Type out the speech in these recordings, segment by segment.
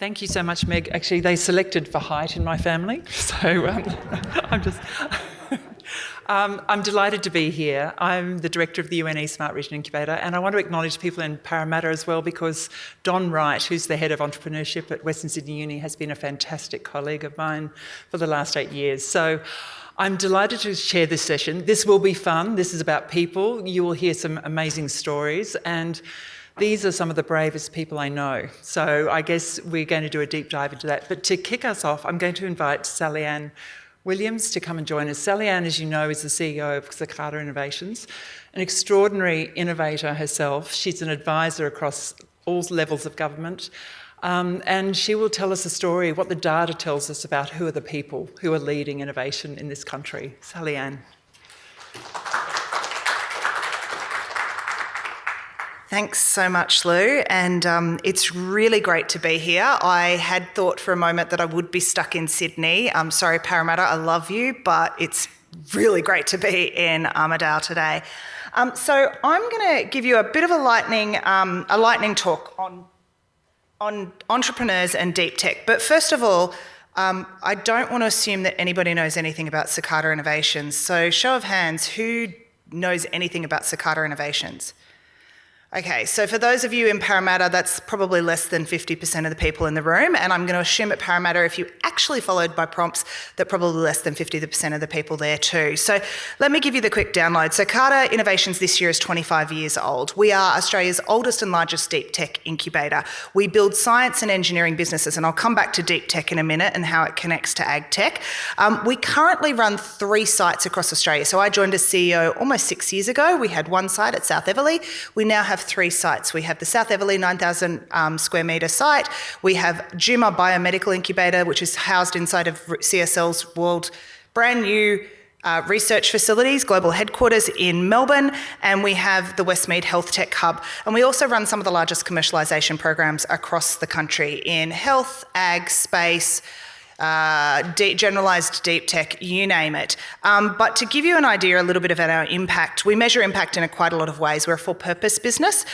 Thank you so much, Meg. Actually, they selected for height in my family, so I'm delighted to be here. I'm the director of the UNE Smart Region Incubator, and I want to acknowledge people in Parramatta as well, because Don Wright, who's the head of entrepreneurship at Western Sydney Uni, has been a fantastic colleague of mine for the last 8 years. So I'm delighted to share this session. This will be fun. This is about people. You will hear some amazing stories, and these are some of the bravest people I know. So I guess we're going to do a deep dive into that. But to kick us off, I'm going to invite Sally-Anne Williams to come and join us. Sally-Anne, as you know, is the CEO of Cicada Innovations, an extraordinary innovator herself. She's an advisor across all levels of government. And she will tell us a story, what the data tells us about who are the people who are leading innovation in this country. Sally-Anne. Thanks so much, Lou, and it's really great to be here. I had thought for a moment that I would be stuck in Sydney. I'm sorry, Parramatta, I love you, but it's really great to be in Armidale today. So I'm going to give you a bit of a lightning talk on entrepreneurs and deep tech. But first of all, I don't want to assume that anybody knows anything about Cicada Innovations. So show of hands, who knows anything about Cicada Innovations? Okay, so for those of you in Parramatta, that's probably less than 50% of the people in the room, and I'm going to assume at Parramatta, if you actually followed by prompts, that probably less than 50% of the people there too. So let me give you the quick download. Cicada Innovations this year is 25 years old. We are Australia's oldest and largest deep tech incubator. We build science and engineering businesses, and I'll come back to deep tech in a minute and how it connects to AgTech. We currently run 3 sites across Australia. So I joined as CEO almost 6 years ago. We had 1 site at South Everleigh. We now have 3 sites. We have the South Everleigh 9,000 square metre site. We have Juma Biomedical Incubator, which is housed inside of CSL's world brand new research facilities, global headquarters in Melbourne, and we have the Westmead Health Tech Hub. And we also run some of the largest commercialisation programs across the country in health, ag, space, generalised deep tech, you name it. But to give you an idea a little bit about our impact, we measure impact in quite a lot of ways. We're a for-purpose business.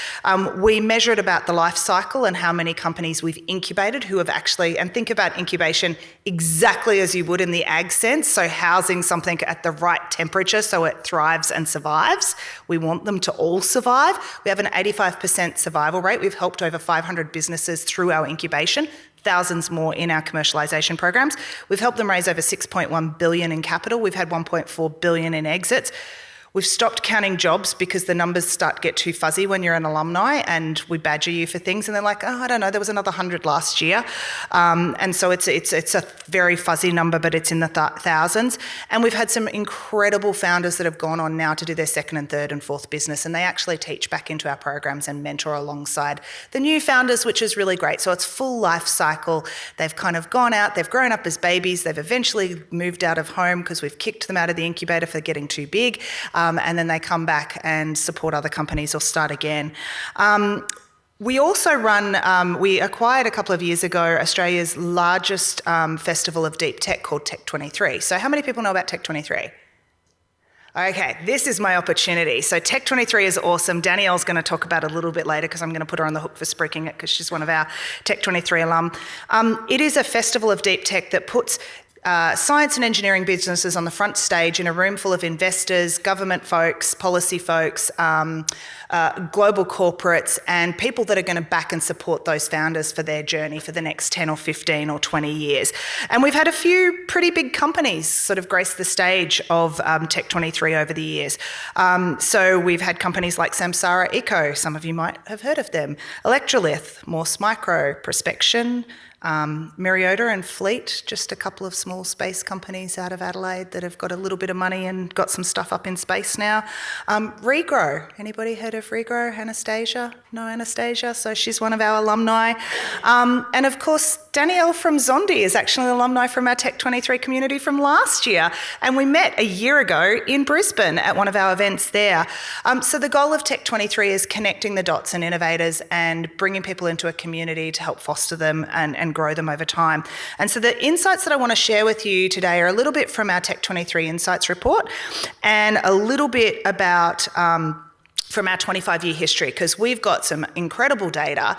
We measure it about the life cycle and how many companies we've incubated who have actually, and think about incubation exactly as you would in the ag sense, so housing something at the right temperature so it thrives and survives. We want them to all survive. We have an 85% survival rate. We've helped over 500 businesses through our incubation, thousands more in our commercialisation programs. We've helped them raise over 6.1 billion in capital. We've had 1.4 billion in exits. We've stopped counting jobs because the numbers start to get too fuzzy when you're an alumni, and we badger you for things and they're like, oh, I don't know, there was another 100 last year. And so it's a very fuzzy number, but it's in the thousands. And we've had some incredible founders that have gone on now to do their 2nd and 3rd and 4th business, and they actually teach back into our programs and mentor alongside the new founders, which is really great. So it's full life cycle. They've kind of gone out, they've grown up as babies, they've eventually moved out of home because we've kicked them out of the incubator for getting too big. And then they come back and support other companies or start again. We also run, we acquired a couple of years ago Australia's largest festival of deep tech called Tech 23. So how many people know about Tech 23? Okay, this is my opportunity. So Tech 23 is awesome. Danielle's going to talk about it a little bit later because I'm going to put her on the hook for spruiking it because she's one of our Tech 23 alum. It is a festival of deep tech that puts science and engineering businesses on the front stage in a room full of investors, government folks, policy folks, global corporates, and people that are going to back and support those founders for their journey for the next 10 or 15 or 20 years. And we've had a few pretty big companies sort of grace the stage of Tech 23 over the years. So we've had companies like Samsara Eco, some of you might have heard of them, Electrolith, Morse Micro, Prospection, Myriota and Fleet, just a couple of small space companies out of Adelaide that have got a little bit of money and got some stuff up in space now. Regrow, anybody heard of Regrow? Anastasia? No, Anastasia, so she's one of our alumni. And of course, Danielle from Zondi is actually an alumni from our Tech 23 community from last year, and we met a year ago in Brisbane at one of our events there. So the goal of Tech 23 is connecting the dots and innovators and bringing people into a community to help foster them and grow them over time. And so the insights that I want to share with you today are a little bit from our Tech 23 Insights report and a little bit about from our 25-year history, because we've got some incredible data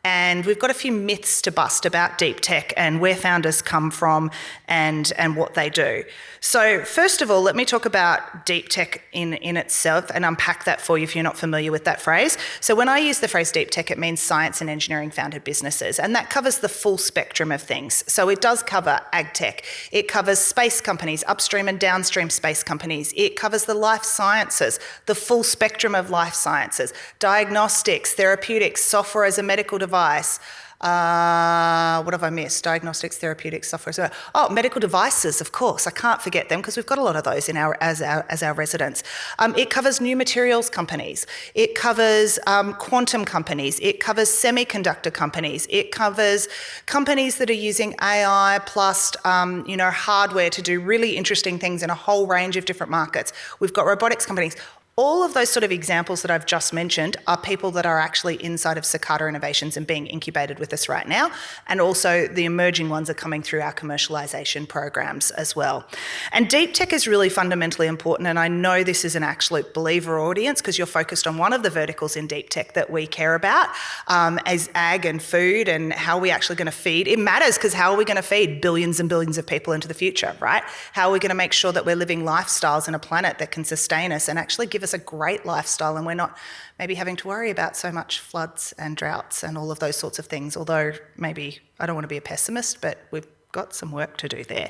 and we've got a few myths to bust about deep tech and where founders come from and what they do. So first of all, let me talk about deep tech in itself and unpack that for you if you're not familiar with that phrase. So when I use the phrase deep tech, it means science and engineering founded businesses, and that covers the full spectrum of things. So it does cover AgTech, it covers space companies, upstream and downstream space companies, it covers the life sciences, the full spectrum of life sciences, diagnostics, therapeutics, software as a medical device. What have I missed? Diagnostics, therapeutics, software. Oh, medical devices, of course. I can't forget them because we've got a lot of those in as our residents. It covers new materials companies. It covers quantum companies. It covers semiconductor companies. It covers companies that are using AI plus hardware to do really interesting things in a whole range of different markets. We've got robotics companies. All of those sort of examples that I've just mentioned are people that are actually inside of Cicada Innovations and being incubated with us right now. And also the emerging ones are coming through our commercialisation programs as well. And deep tech is really fundamentally important. And I know this is an absolute believer audience because you're focused on one of the verticals in deep tech that we care about as ag and food and how are we actually going to feed. It matters because how are we going to feed billions and billions of people into the future, right? How are we going to make sure that we're living lifestyles on a planet that can sustain us and actually give us a great lifestyle and we're not maybe having to worry about so much floods and droughts and all of those sorts of things, although maybe I don't want to be a pessimist, but we've got some work to do there.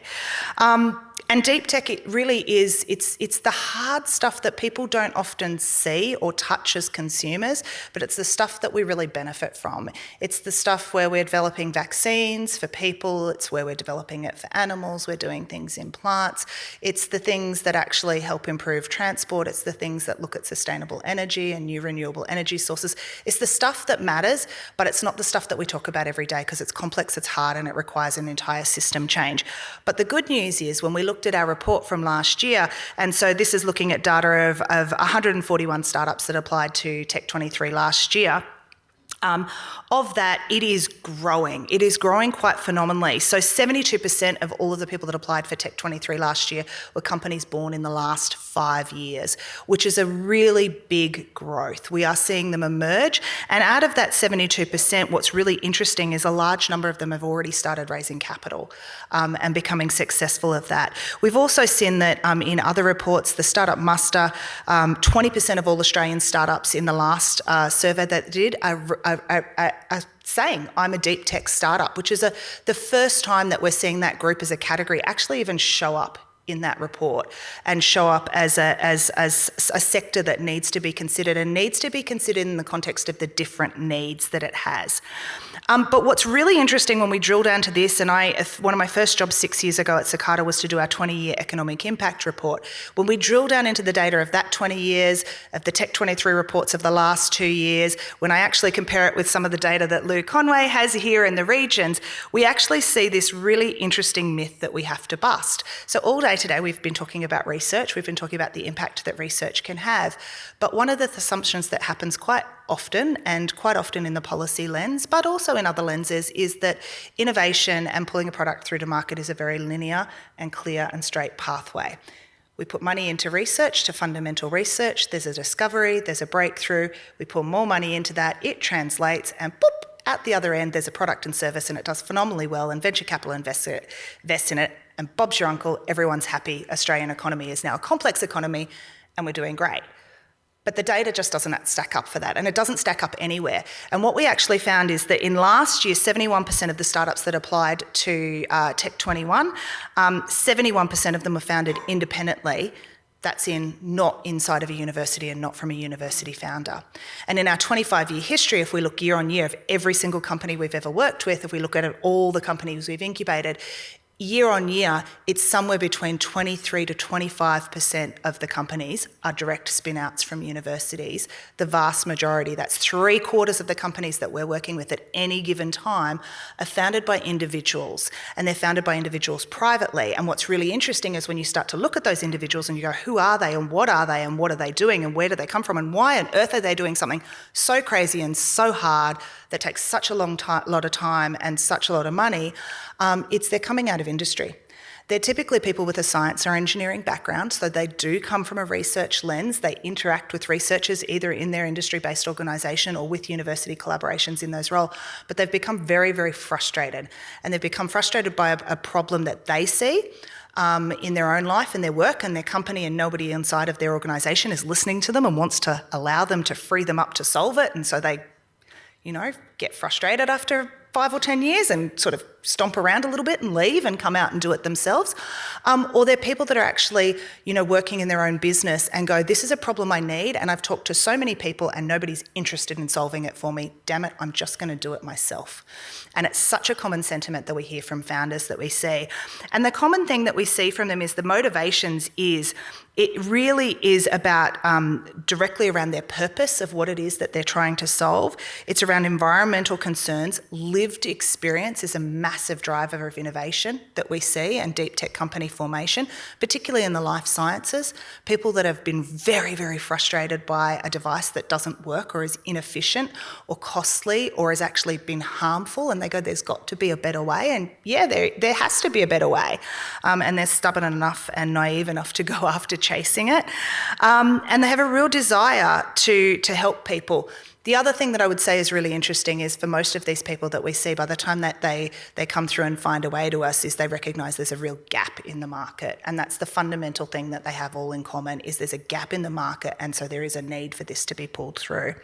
And deep tech, it really is, it's the hard stuff that people don't often see or touch as consumers, but it's the stuff that we really benefit from. It's the stuff where we're developing vaccines for people, it's where we're developing it for animals, we're doing things in plants, it's the things that actually help improve transport, it's the things that look at sustainable energy and new renewable energy sources. It's the stuff that matters, but it's not the stuff that we talk about every day because it's complex, it's hard, and it requires an entire system change. But the good news is when we looked at our report from last year, and so this is looking at data of 141 startups that applied to Tech 23 last year. Of that, it is growing. It is growing quite phenomenally. So 72% of all of the people that applied for Tech 23 last year were companies born in the last 5 years, which is a really big growth. We are seeing them emerge. And out of that 72%, what's really interesting is a large number of them have already started raising capital and becoming successful of that. We've also seen that in other reports, the Startup Muster, 20% of all Australian startups in the last survey that did are saying, I'm a deep tech startup, which is the first time that we're seeing that group as a category actually even show up in that report and show up as a sector that needs to be considered and needs to be considered in the context of the different needs that it has. But what's really interesting when we drill down to this, and one of my first jobs 6 years ago at Cicada was to do our 20-year economic impact report. When we drill down into the data of that 20 years, of the Tech 23 reports of the last 2 years, when I actually compare it with some of the data that Lou Conway has here in the regions, we actually see this really interesting myth that we have to bust. So all day today we've been talking about research, we've been talking about the impact that research can have, but one of the assumptions that happens quite often, and quite often in the policy lens, but also in other lenses, is that innovation and pulling a product through to market is a very linear and clear and straight pathway. We put money into research, to fundamental research, there's a discovery, there's a breakthrough, we pour more money into that, it translates, and boop, at the other end there's a product and service and it does phenomenally well and venture capital invests in it, and Bob's your uncle, everyone's happy. Australian economy is now a complex economy and we're doing great. But the data just doesn't stack up for that, and it doesn't stack up anywhere. And what we actually found is that in last year, 71% of the startups that applied to Tech 21, 71% of them were founded independently. That's not inside of a university and not from a university founder. And in our 25-year history, if we look year on year of every single company we've ever worked with, if we look at all the companies we've incubated, year on year, it's somewhere between 23 to 25% of the companies are direct spin-outs from universities. The vast majority, that's 3/4 of the companies that we're working with at any given time, are founded by individuals, and they're founded by individuals privately. And what's really interesting is when you start to look at those individuals and you go, who are they and what are they doing and where do they come from and why on earth are they doing something so crazy and so hard that takes such a lot of time and such a lot of money, they're coming out of industry. They're typically people with a science or engineering background, so they do come from a research lens. They interact with researchers either in their industry-based organisation or with university collaborations in those roles, but they've become very, very frustrated. And they've become frustrated by a problem that they see in their own life and their work and their company, and nobody inside of their organisation is listening to them and wants to allow them to free them up to solve it. And so they, get frustrated after 5 or 10 years and sort of stomp around a little bit and leave and come out and do it themselves. Or they're people that are actually, working in their own business and go, this is a problem I need, and I've talked to so many people and nobody's interested in solving it for me. Damn it, I'm just going to do it myself. And it's such a common sentiment that we hear from founders that we see. And the common thing that we see from them is the motivations is, it really is about directly around their purpose of what it is that they're trying to solve. It's around environmental concerns. Lived experience is a massive driver of innovation that we see and deep tech company formation, particularly in the life sciences. People that have been very, very frustrated by a device that doesn't work or is inefficient or costly or has actually been harmful, and they go, there's got to be a better way. And yeah, there has to be a better way. And they're stubborn enough and naive enough to go after chasing it. And they have a real desire to help people. The other thing that I would say is really interesting is for most of these people that we see, by the time that they come through and find a way to us, is they recognise there's a real gap in the market. And that's the fundamental thing that they have all in common, is there's a gap in the market, and so there is a need for this to be pulled through.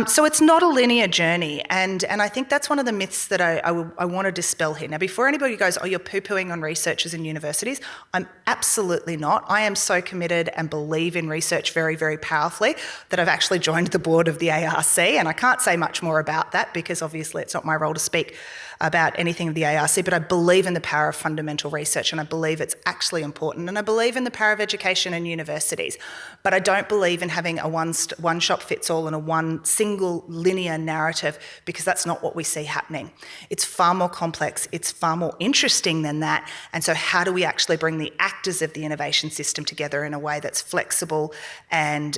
So it's not a linear journey, and I think that's one of the myths that I want to dispel here. Now, before anybody goes, oh, you're poo-pooing on researchers and universities, I'm absolutely not. I am so committed and believe in research very, very powerfully that I've actually joined the board of the ARC, and I can't say much more about that because obviously it's not my role to speak about anything of the ARC, but I believe in the power of fundamental research, and I believe it's actually important, and I believe in the power of education and universities, but I don't believe in having a one-shop-fits-all and a one single linear narrative, because that's not what we see happening. It's far more complex, it's far more interesting than that, and so how do we actually bring the actors of the innovation system together in a way that's flexible and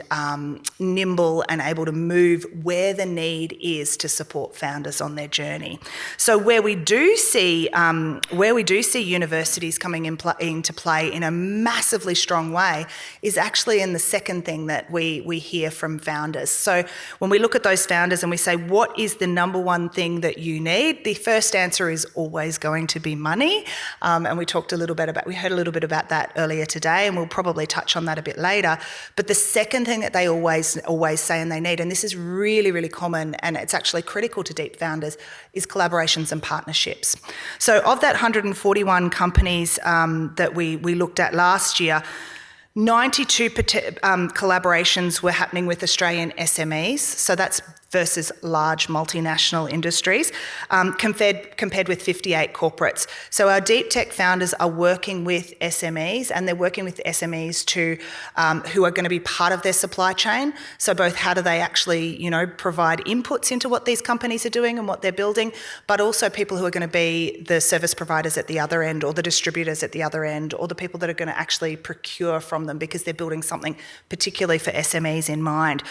nimble and able to move where the need is to support founders on their journey. So where we do see universities coming into play in a massively strong way is actually in the second thing that we hear from founders. So when we look at those founders and we say, what is the number one thing that you need? The first answer is always going to be money. And we heard a little bit about that earlier today, and we'll probably touch on that a bit later. But the second thing that they always say and they need, and this is really, really common, and it's actually critical to deep founders, is collaborations and partnerships. So of that 141 companies that we looked at last year, 92 collaborations were happening with Australian SMEs, so that's versus large multinational industries, compared with 58 corporates. So our deep tech founders are working with SMEs, and they're working with SMEs who are going to be part of their supply chain. So both how do they actually, provide inputs into what these companies are doing and what they're building, but also people who are going to be the service providers at the other end, or the distributors at the other end, or the people that are going to actually procure from them because they're building something particularly for SMEs in mind.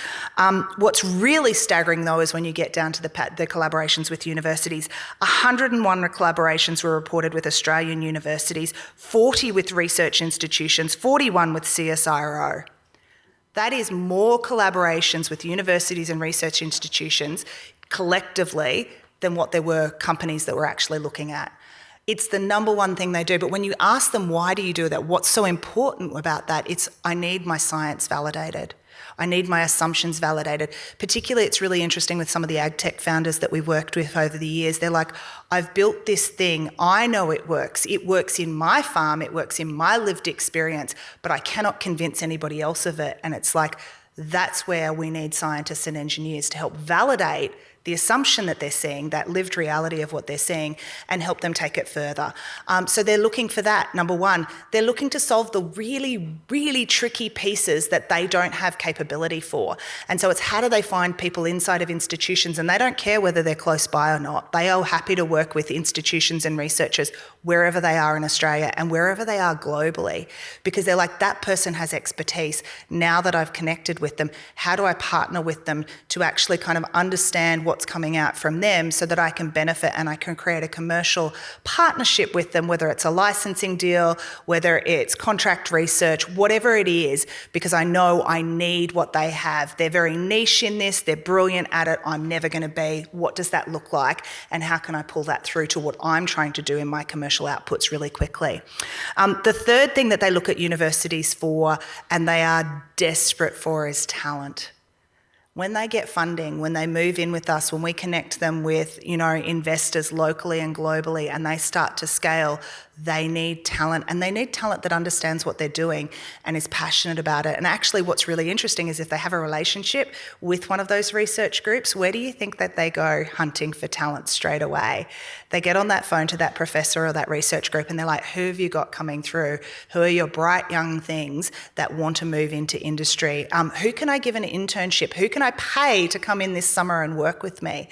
What's really staggering though is when you get down to the collaborations with universities. 101 collaborations were reported with Australian universities, 40 with research institutions, 41 with CSIRO. That is more collaborations with universities and research institutions collectively than what there were companies that were actually looking at. It's the number one thing they do. But when you ask them, why do you do that? What's so important about that? It's, I need my science validated. I need my assumptions validated. Particularly, it's really interesting with some of the AgTech founders that we've worked with over the years. They're like, I've built this thing. I know it works. It works in my farm. It works in my lived experience, but I cannot convince anybody else of it. And it's like, that's where we need scientists and engineers to help validate the assumption that they're seeing, that lived reality of what they're seeing, and help them take it further. So they're looking for that, number one. They're looking to solve the really, really tricky pieces that they don't have capability for. And so it's how do they find people inside of institutions, and they don't care whether they're close by or not. They are happy to work with institutions and researchers wherever they are in Australia and wherever they are globally, because they're like, that person has expertise. Now that I've connected with them? How do I partner with them to actually kind of understand what's coming out from them so that I can benefit and I can create a commercial partnership with them, whether it's a licensing deal, whether it's contract research, whatever it is, because I know I need what they have. They're very niche in this, they're brilliant at it, I'm never going to be. What does that look like? And how can I pull that through to what I'm trying to do in my commercial outputs really quickly? The third thing that they look at universities for, and they are desperate for, is talent. When they get funding, when they move in with us, when we connect them with, investors locally and globally, and they start to scale, they need talent, and they need talent that understands what they're doing and is passionate about it. And actually what's really interesting is if they have a relationship with one of those research groups, where do you think that they go hunting for talent straight away? They get on that phone to that professor or that research group and they're like, who have you got coming through? Who are your bright young things that want to move into industry? Who can I give an internship? Who can I pay to come in this summer and work with me?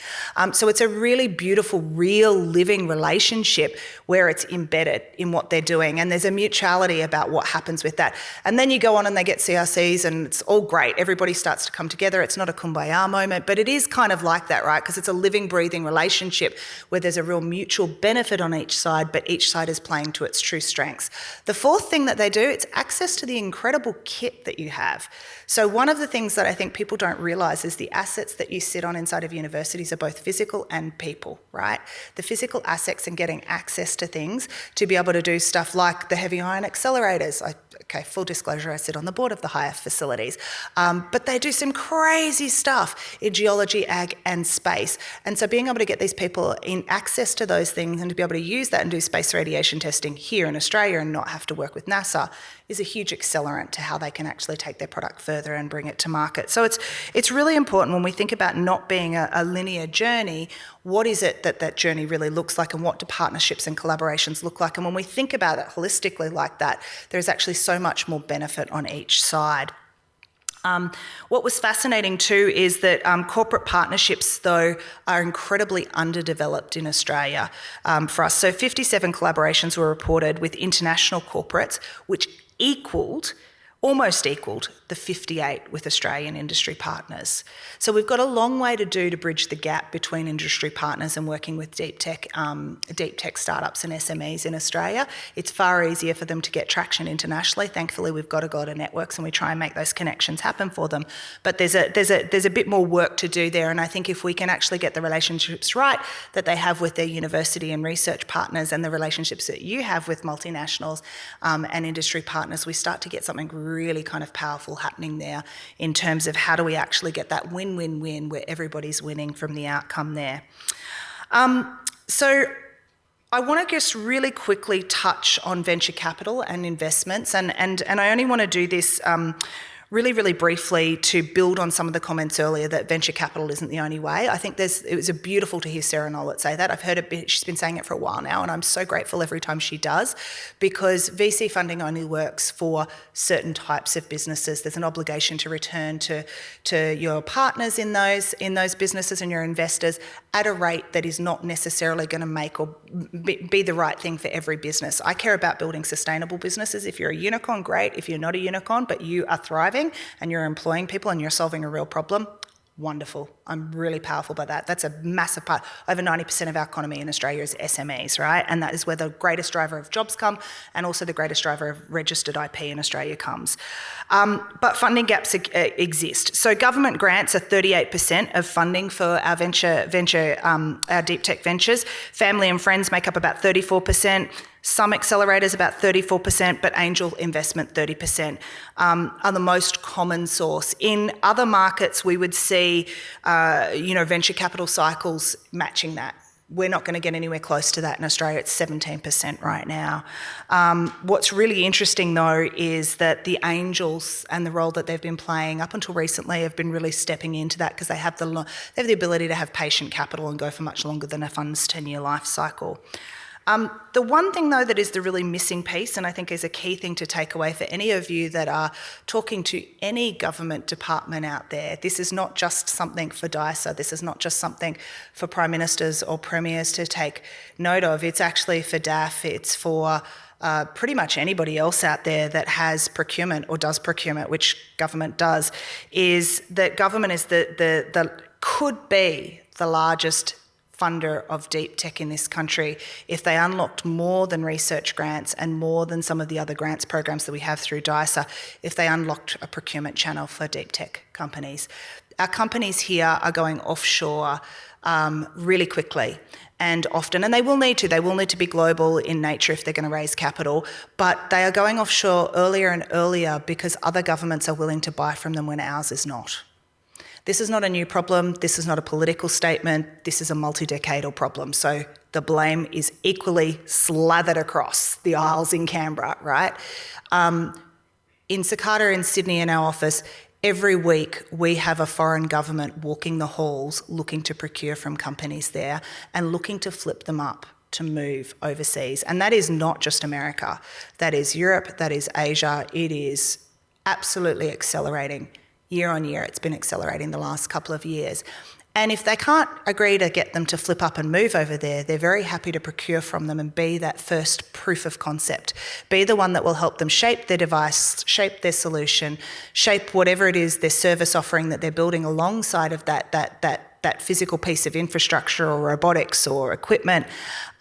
So it's a really beautiful, real living relationship where it's embedded in what they're doing, and there's a mutuality about what happens with that. And then you go on and they get CRCs and it's all great. Everybody starts to come together. It's not a kumbaya moment, but it is kind of like that, right? Because it's a living, breathing relationship where there's a real mutual benefit on each side, but each side is playing to its true strengths. The fourth thing that they do, it's access to the incredible kit that you have. So one of the things that I think people don't realise is the assets that you sit on inside of universities are both physical and people, right? The physical assets and getting access to things to be able to do stuff like the heavy ion accelerators. Okay, full disclosure, I sit on the board of the higher facilities, but they do some crazy stuff in geology, ag and space. And so being able to get these people in access to those things and to be able to use that and do space radiation testing here in Australia and not have to work with NASA is a huge accelerant to how they can actually take their product further and bring it to market. So it's really important when we think about not being a linear journey, what is it that journey really looks like, and what do partnerships and collaborations look like? And when we think about it holistically like that, there's actually so much more benefit on each side. What was fascinating too is that corporate partnerships, though, are incredibly underdeveloped in Australia for us. So 57 collaborations were reported with international corporates, which almost equaled the 58 with Australian industry partners. So we've got a long way to do to bridge the gap between industry partners and working with deep tech startups and SMEs in Australia. It's far easier for them to get traction internationally. Thankfully, we've got a lot of networks and we try and make those connections happen for them. But there's a bit more work to do there, and I think if we can actually get the relationships right that they have with their university and research partners and the relationships that you have with multinationals and industry partners, we start to get something really kind of powerful happening there in terms of how do we actually get that win-win-win where everybody's winning from the outcome there. So I want to just really quickly touch on venture capital and investments, and I only want to do this really, really briefly to build on some of the comments earlier that venture capital isn't the only way. I think it was beautiful to hear Sarah Nollett say that. I've heard it, she's been saying it for a while now, and I'm so grateful every time she does, because VC funding only works for certain types of businesses. There's an obligation to return to your partners in those businesses and your investors at a rate that is not necessarily going to make or be the right thing for every business. I care about building sustainable businesses. If you're a unicorn, great. If you're not a unicorn, but you are thriving and you're employing people and you're solving a real problem, wonderful. I'm really powerful by that. That's a massive part. Over 90% of our economy in Australia is SMEs, right? And that is where the greatest driver of jobs come, and also the greatest driver of registered IP in Australia comes. But funding gaps exist. So government grants are 38% of funding for our our deep tech ventures. Family and friends make up about 34%. Some accelerators, about 34%, but angel investment, 30%, are the most common source. In other markets, we would see, venture capital cycles matching that. We're not going to get anywhere close to that in Australia. It's 17% right now. What's really interesting, though, is that the angels and the role that they've been playing up until recently have been really stepping into that, because they have the ability to have patient capital and go for much longer than a fund's 10-year life cycle. The one thing, though, that is the really missing piece, and I think is a key thing to take away for any of you that are talking to any government department out there, this is not just something for DISA, this is not just something for Prime Ministers or Premiers to take note of, it's actually for DAF, it's for pretty much anybody else out there that has procurement or does procurement, which government does, is that government is could be the largest funder of deep tech in this country if they unlocked more than research grants and more than some of the other grants programs that we have through DISA, if they unlocked a procurement channel for deep tech companies. Our companies here are going offshore really quickly and often, and they will need to be global in nature if they're going to raise capital, but they are going offshore earlier and earlier because other governments are willing to buy from them when ours is not. This is not a new problem, this is not a political statement, this is a multi-decadal problem. So the blame is equally slathered across the aisles in Canberra, right? In Cicada in Sydney in our office, every week we have a foreign government walking the halls looking to procure from companies there and looking to flip them up to move overseas. And that is not just America, that is Europe, that is Asia, it is absolutely accelerating. Year on year, it's been accelerating the last couple of years. And if they can't agree to get them to flip up and move over there, they're very happy to procure from them and be that first proof of concept, be the one that will help them shape their device, shape their solution, shape whatever it is, their service offering that they're building alongside of that physical piece of infrastructure or robotics or equipment.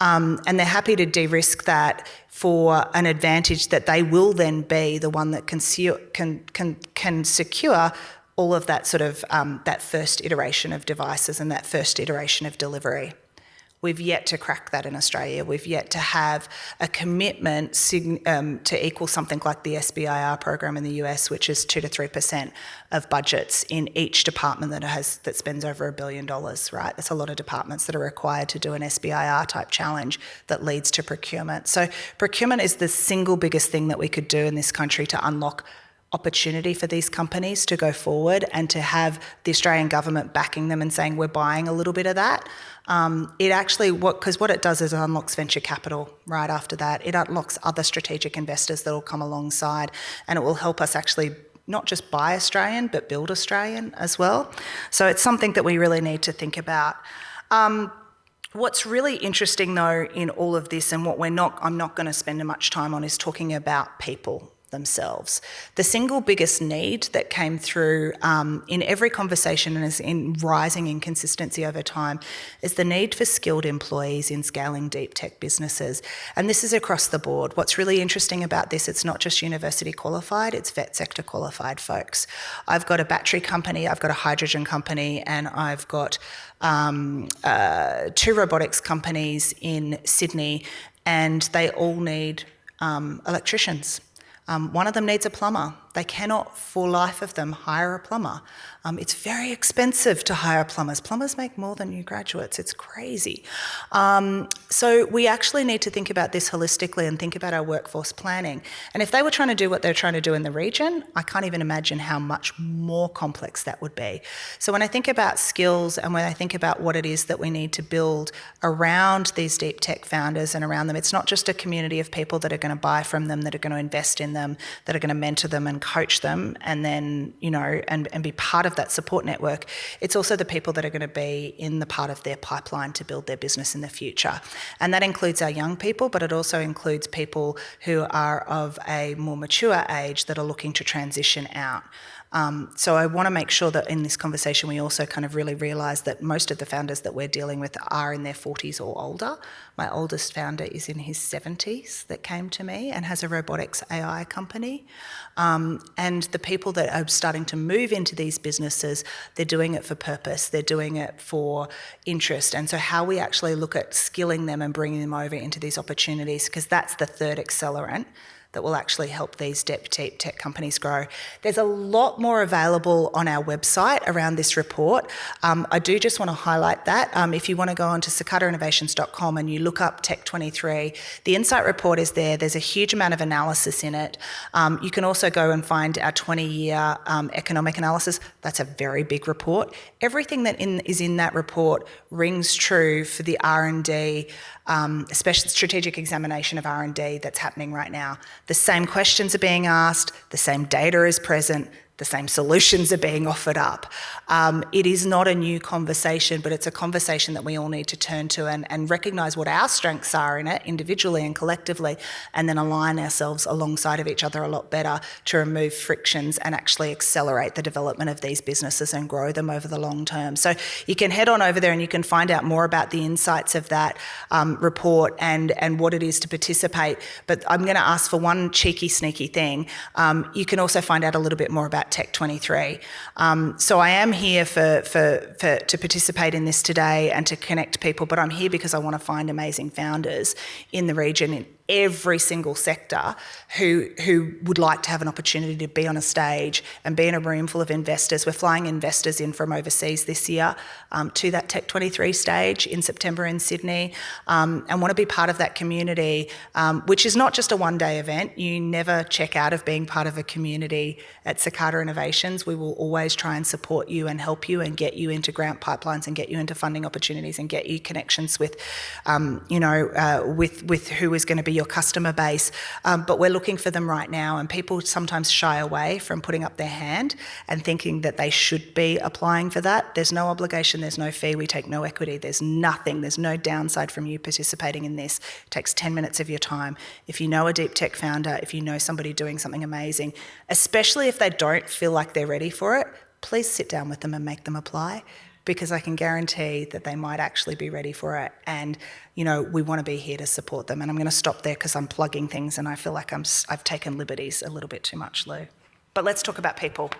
And they're happy to de-risk that for an advantage that they will then be the one that can secure all of that sort of that first iteration of devices and that first iteration of delivery. We've yet to crack that in Australia. We've yet to have a commitment to equal something like the SBIR program in the US, which is 2 to 3% of budgets in each department that spends over $1 billion, right? There's a lot of departments that are required to do an SBIR type challenge that leads to procurement. So procurement is the single biggest thing that we could do in this country to unlock opportunity for these companies to go forward and to have the Australian government backing them and saying we're buying a little bit of that. It actually, because what it does is it unlocks venture capital right after that. It unlocks other strategic investors that will come alongside, and it will help us actually not just buy Australian but build Australian as well. So it's something that we really need to think about. What's really interesting though in all of this, and what I'm not going to spend much time on, is talking about people themselves. The single biggest need that came through in every conversation and is in rising in consistency over time is the need for skilled employees in scaling deep tech businesses. And this is across the board. What's really interesting about this, it's not just university qualified, it's vet sector qualified folks. I've got a battery company, I've got a hydrogen company, and I've got 2 robotics companies in Sydney, and they all need electricians. One of them needs a plumber. They cannot, for life of them, hire a plumber. It's very expensive to hire plumbers. Plumbers make more than new graduates. It's crazy. So we actually need to think about this holistically and think about our workforce planning. And if they were trying to do what they're trying to do in the region, I can't even imagine how much more complex that would be. So when I think about skills and when I think about what it is that we need to build around these deep tech founders and around them, it's not just a community of people that are going to buy from them, that are going to invest in them, that are going to mentor them and coach them, and then, and be part of that support network. It's also the people that are going to be in the part of their pipeline to build their business in the future. And that includes our young people, but it also includes people who are of a more mature age that are looking to transition out. So I want to make sure that in this conversation we also kind of really realise that most of the founders that we're dealing with are in their 40s or older. My oldest founder is in his 70s that came to me and has a robotics AI company. And the people that are starting to move into these businesses, they're doing it for purpose, they're doing it for interest. And so how we actually look at skilling them and bringing them over into these opportunities, because that's the third accelerant that will actually help these deep tech companies grow. There's a lot more available on our website around this report. I do just want to highlight that. If you want to go onto cicadainnovations.com and you look up Tech 23, the Insight report is there. There's a huge amount of analysis in it. You can also go and find our 20-year economic analysis. That's a very big report. Everything that is in that report rings true for the R&D, especially strategic examination of R&D that's happening right now. The same questions are being asked, the same data is present, the same solutions are being offered up. It is not a new conversation, but it's a conversation that we all need to turn to and recognise what our strengths are in it individually and collectively, and then align ourselves alongside of each other a lot better to remove frictions and actually accelerate the development of these businesses and grow them over the long term. So you can head on over there and you can find out more about the insights of that report and what it is to participate. But I'm going to ask for one cheeky, sneaky thing. You can also find out a little bit more about Tech 23. So I am here to participate in this today and to connect people, but I'm here because I want to find amazing founders in the region in every single sector who would like to have an opportunity to be on a stage and be in a room full of investors. We're flying investors in from overseas this year to that Tech 23 stage in September in Sydney, and want to be part of that community, which is not just a one-day event. You never check out of being part of a community at Cicada Innovations. We will always try and support you and help you and get you into grant pipelines and get you into funding opportunities and get you connections with, with who is going to be your customer base. But we're looking for them right now, and people sometimes shy away from putting up their hand and thinking that they should be applying for that. There's no obligation, there's no fee, we take no equity, there's nothing, there's no downside from you participating in this. It takes 10 minutes of your time. If you know a deep tech founder, if you know somebody doing something amazing, especially if they don't feel like they're ready for it, please sit down with them and make them apply, because I can guarantee that they might actually be ready for it. And, we want to be here to support them. And I'm going to stop there because I'm plugging things and I feel like I've taken liberties a little bit too much, Lou. But let's talk about people.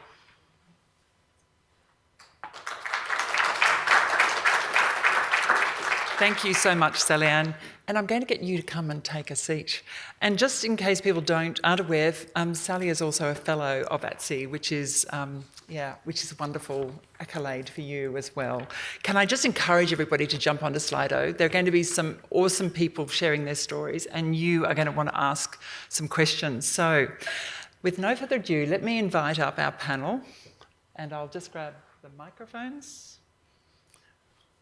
Thank you so much, Sally-Ann. And I'm going to get you to come and take a seat. And just in case people aren't aware, Sally is also a fellow of FTSE, which is a wonderful accolade for you as well. Can I just encourage everybody to jump onto Slido? There are going to be some awesome people sharing their stories, and you are going to want to ask some questions. So, with no further ado, let me invite up our panel, and I'll just grab the microphones.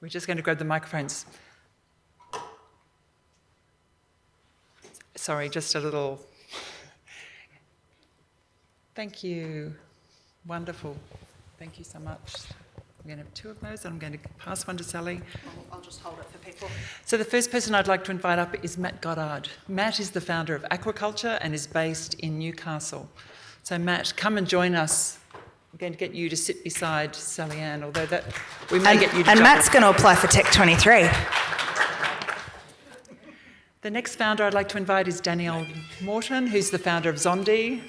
We're just going to grab the microphones. Sorry, just a little. Thank you. Wonderful. Thank you so much. I'm going to have two of those, and I'm going to pass one to Sally. I'll just hold it for people. So the first person I'd like to invite up is Matt Goddard. Matt is the founder of Aquaculture and is based in Newcastle. So Matt, come and join us. I'm going to get you to sit beside Sally-Ann, although that we may get you to And Matt's going to apply for Tech 23. The next founder I'd like to invite is Danielle Morton, who's the founder of Zondi.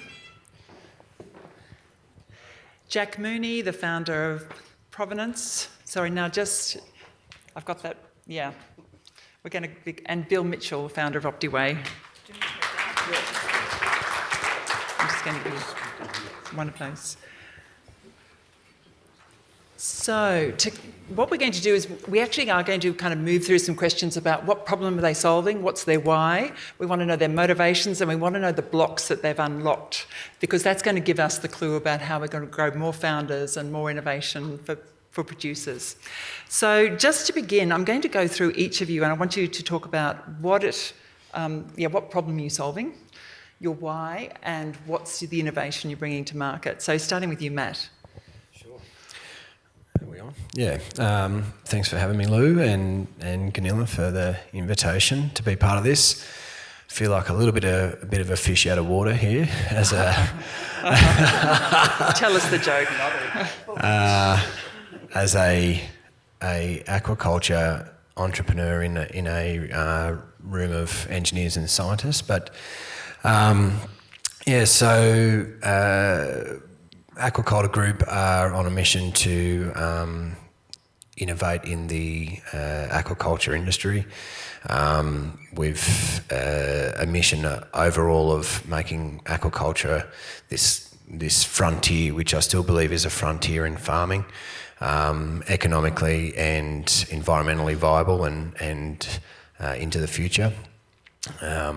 Jack Mooney, the founder of Provenance. Sorry, now I've got that, yeah. We're going to, and Bill Mitchell, founder of OptiWay. I'm just going to be one of those. So what we're going to do is we actually are going to kind of move through some questions about what problem are they solving, what's their why. We want to know their motivations, and we want to know the blocks that they've unlocked, because that's going to give us the clue about how we're going to grow more founders and more innovation for producers. So just to begin, I'm going to go through each of you, and I want you to talk about what problem you're solving, your why, and what's the innovation you're bringing to market. So starting with you, Matt. Yeah, thanks for having me, Lou, and Ganilla for the invitation to be part of this. I feel like a bit of a fish out of water here as a tell us the joke. As a aquaculture entrepreneur in a room of engineers and scientists, but Aquaculture Group are on a mission to innovate in the aquaculture industry. We've a mission overall of making aquaculture this frontier, which I still believe is a frontier in farming, economically and environmentally viable and into the future. A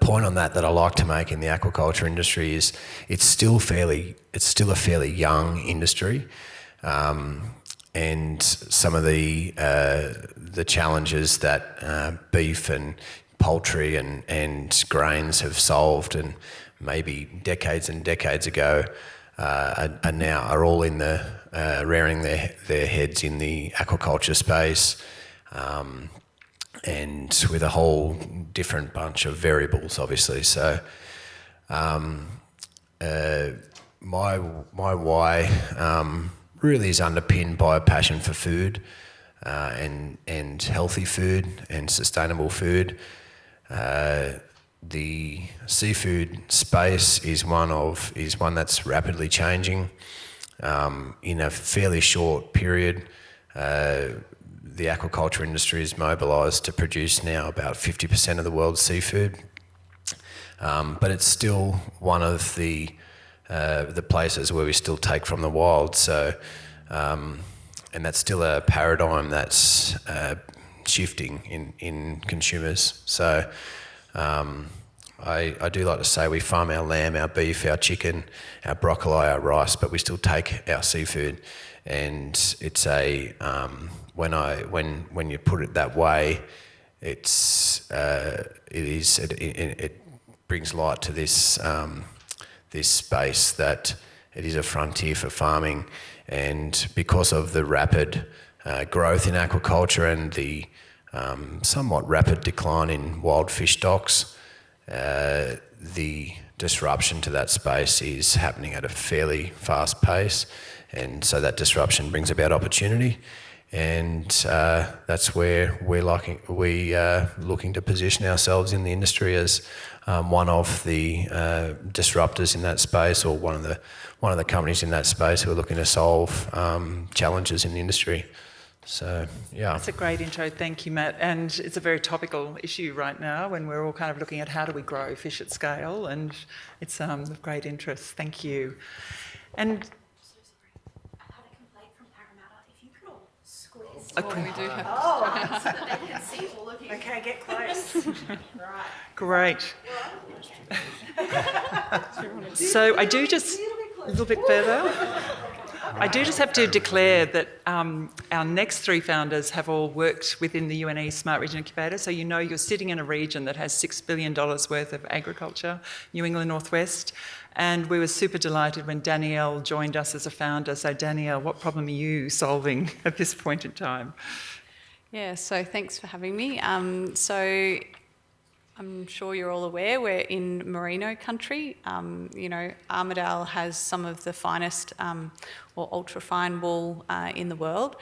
point on that I like to make in the aquaculture industry is it's still a fairly young industry, and some of the challenges that beef and poultry and grains have solved, and maybe decades and decades ago, are all in the rearing their heads in the aquaculture space. And with a whole different bunch of variables, obviously. So, my why really is underpinned by a passion for food, and healthy food and sustainable food. The seafood space is one that's rapidly changing. In a fairly short period, the aquaculture industry is mobilised to produce now about 50% of the world's seafood, but it's still one of the places where we still take from the wild. So, and that's still a paradigm that's shifting in consumers. So, I do like to say we farm our lamb, our beef, our chicken, our broccoli, our rice, but we still take our seafood, and it's a when you put it that way, it brings light to this space that it is a frontier for farming, and because of the rapid growth in aquaculture and the somewhat rapid decline in wild fish stocks, the disruption to that space is happening at a fairly fast pace, and so that disruption brings about opportunity. And that's where we're looking to position ourselves in the industry as one of the disruptors in that space, or one of the companies in that space who are looking to solve challenges in the industry. So, yeah. That's a great intro. Thank you, Matt. And it's a very topical issue right now when we're all kind of looking at how do we grow fish at scale, and it's of great interest. Thank you. And okay. We do have. Oh, so that they can see all of you. Okay, get close. Right. great. So I do just a little bit further. I do just have to declare that our next three founders have all worked within the UNE Smart Region Incubator. So you know you're sitting in a region that has $6 billion worth of agriculture, New England Northwest. And we were super delighted when Danielle joined us as a founder. So Danielle, what problem are you solving at this point in time? Yeah, so thanks for having me. So I'm sure you're all aware we're in merino country. Armidale has some of the finest or ultra-fine wool in the world.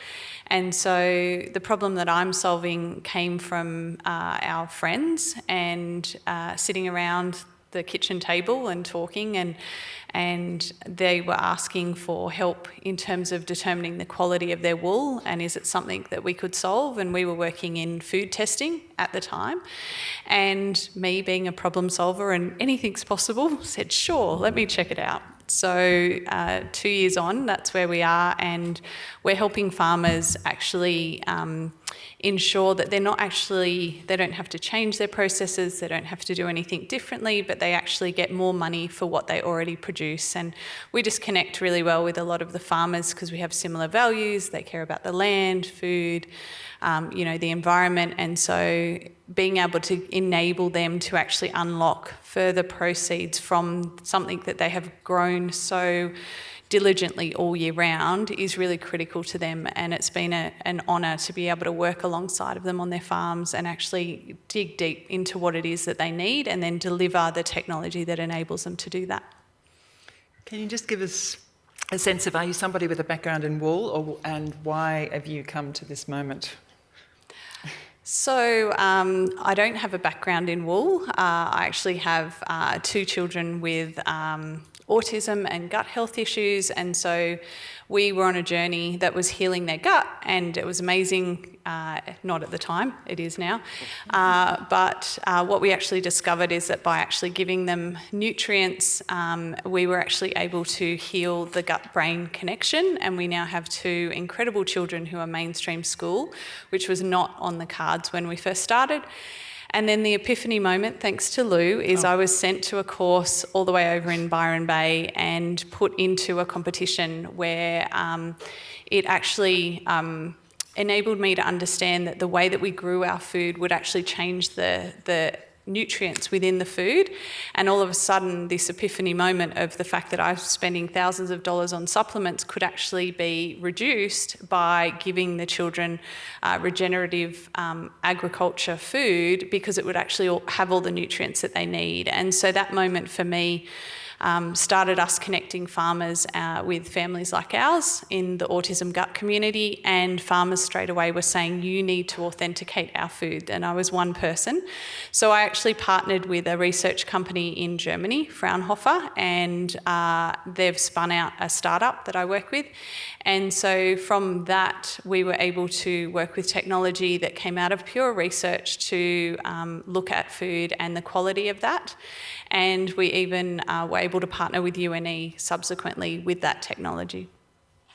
And so the problem that I'm solving came from our friends and sitting around the kitchen table and talking, and they were asking for help in terms of determining the quality of their wool, and is it something that we could solve. And we were working in food testing at the time, and me being a problem solver and anything's possible, said sure, let me check it out. So 2 years on, that's where we are, and we're helping farmers actually ensure that they don't have to change their processes, they don't have to do anything differently, but they actually get more money for what they already produce. And we just connect really well with a lot of the farmers because we have similar values. They care about the land, food, the environment, and so being able to enable them to actually unlock further proceeds from something that they have grown so diligently all year round is really critical to them. And it's been an honour to be able to work alongside of them on their farms and actually dig deep into what it is that they need and then deliver the technology that enables them to do that. Can you just give us a sense of, are you somebody with a background in wool, and why have you come to this moment? So I don't have a background in wool. I actually have 2 children with autism and gut health issues, and so we were on a journey that was healing their gut, and it was amazing. Not at the time, it is now. But what we actually discovered is that by actually giving them nutrients, we were actually able to heal the gut-brain connection, and we now have 2 incredible children who are mainstream school, which was not on the cards when we first started. And then the epiphany moment, thanks to Lou, is I was sent to a course all the way over in Byron Bay and put into a competition where it actually enabled me to understand that the way that we grew our food would actually change the nutrients within the food. And all of a sudden, this epiphany moment of the fact that I was spending thousands of dollars on supplements could actually be reduced by giving the children regenerative agriculture food, because it would actually have all the nutrients that they need. And so that moment for me started us connecting farmers with families like ours in the autism gut community, and farmers straight away were saying, you need to authenticate our food. And I was one person. So I actually partnered with a research company in Germany, Fraunhofer, and they've spun out a startup that I work with. And so from that, we were able to work with technology that came out of pure research to look at food and the quality of that. And we even were able to partner with UNE subsequently with that technology.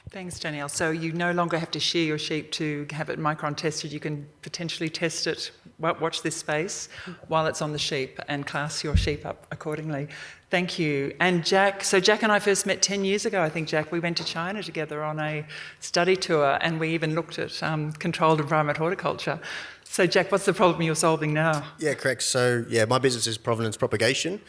Thanks, Danielle. So you no longer have to shear your sheep to have it micron tested. You can potentially test it, watch this space while it's on the sheep, and class your sheep up accordingly. Thank you. And Jack, so Jack and I first met 10 years ago, I think, Jack. We went to China together on a study tour, and we even looked at controlled environment horticulture. So Jack, what's the problem you're solving now? Yeah, correct. So my business is Provenance Propagation.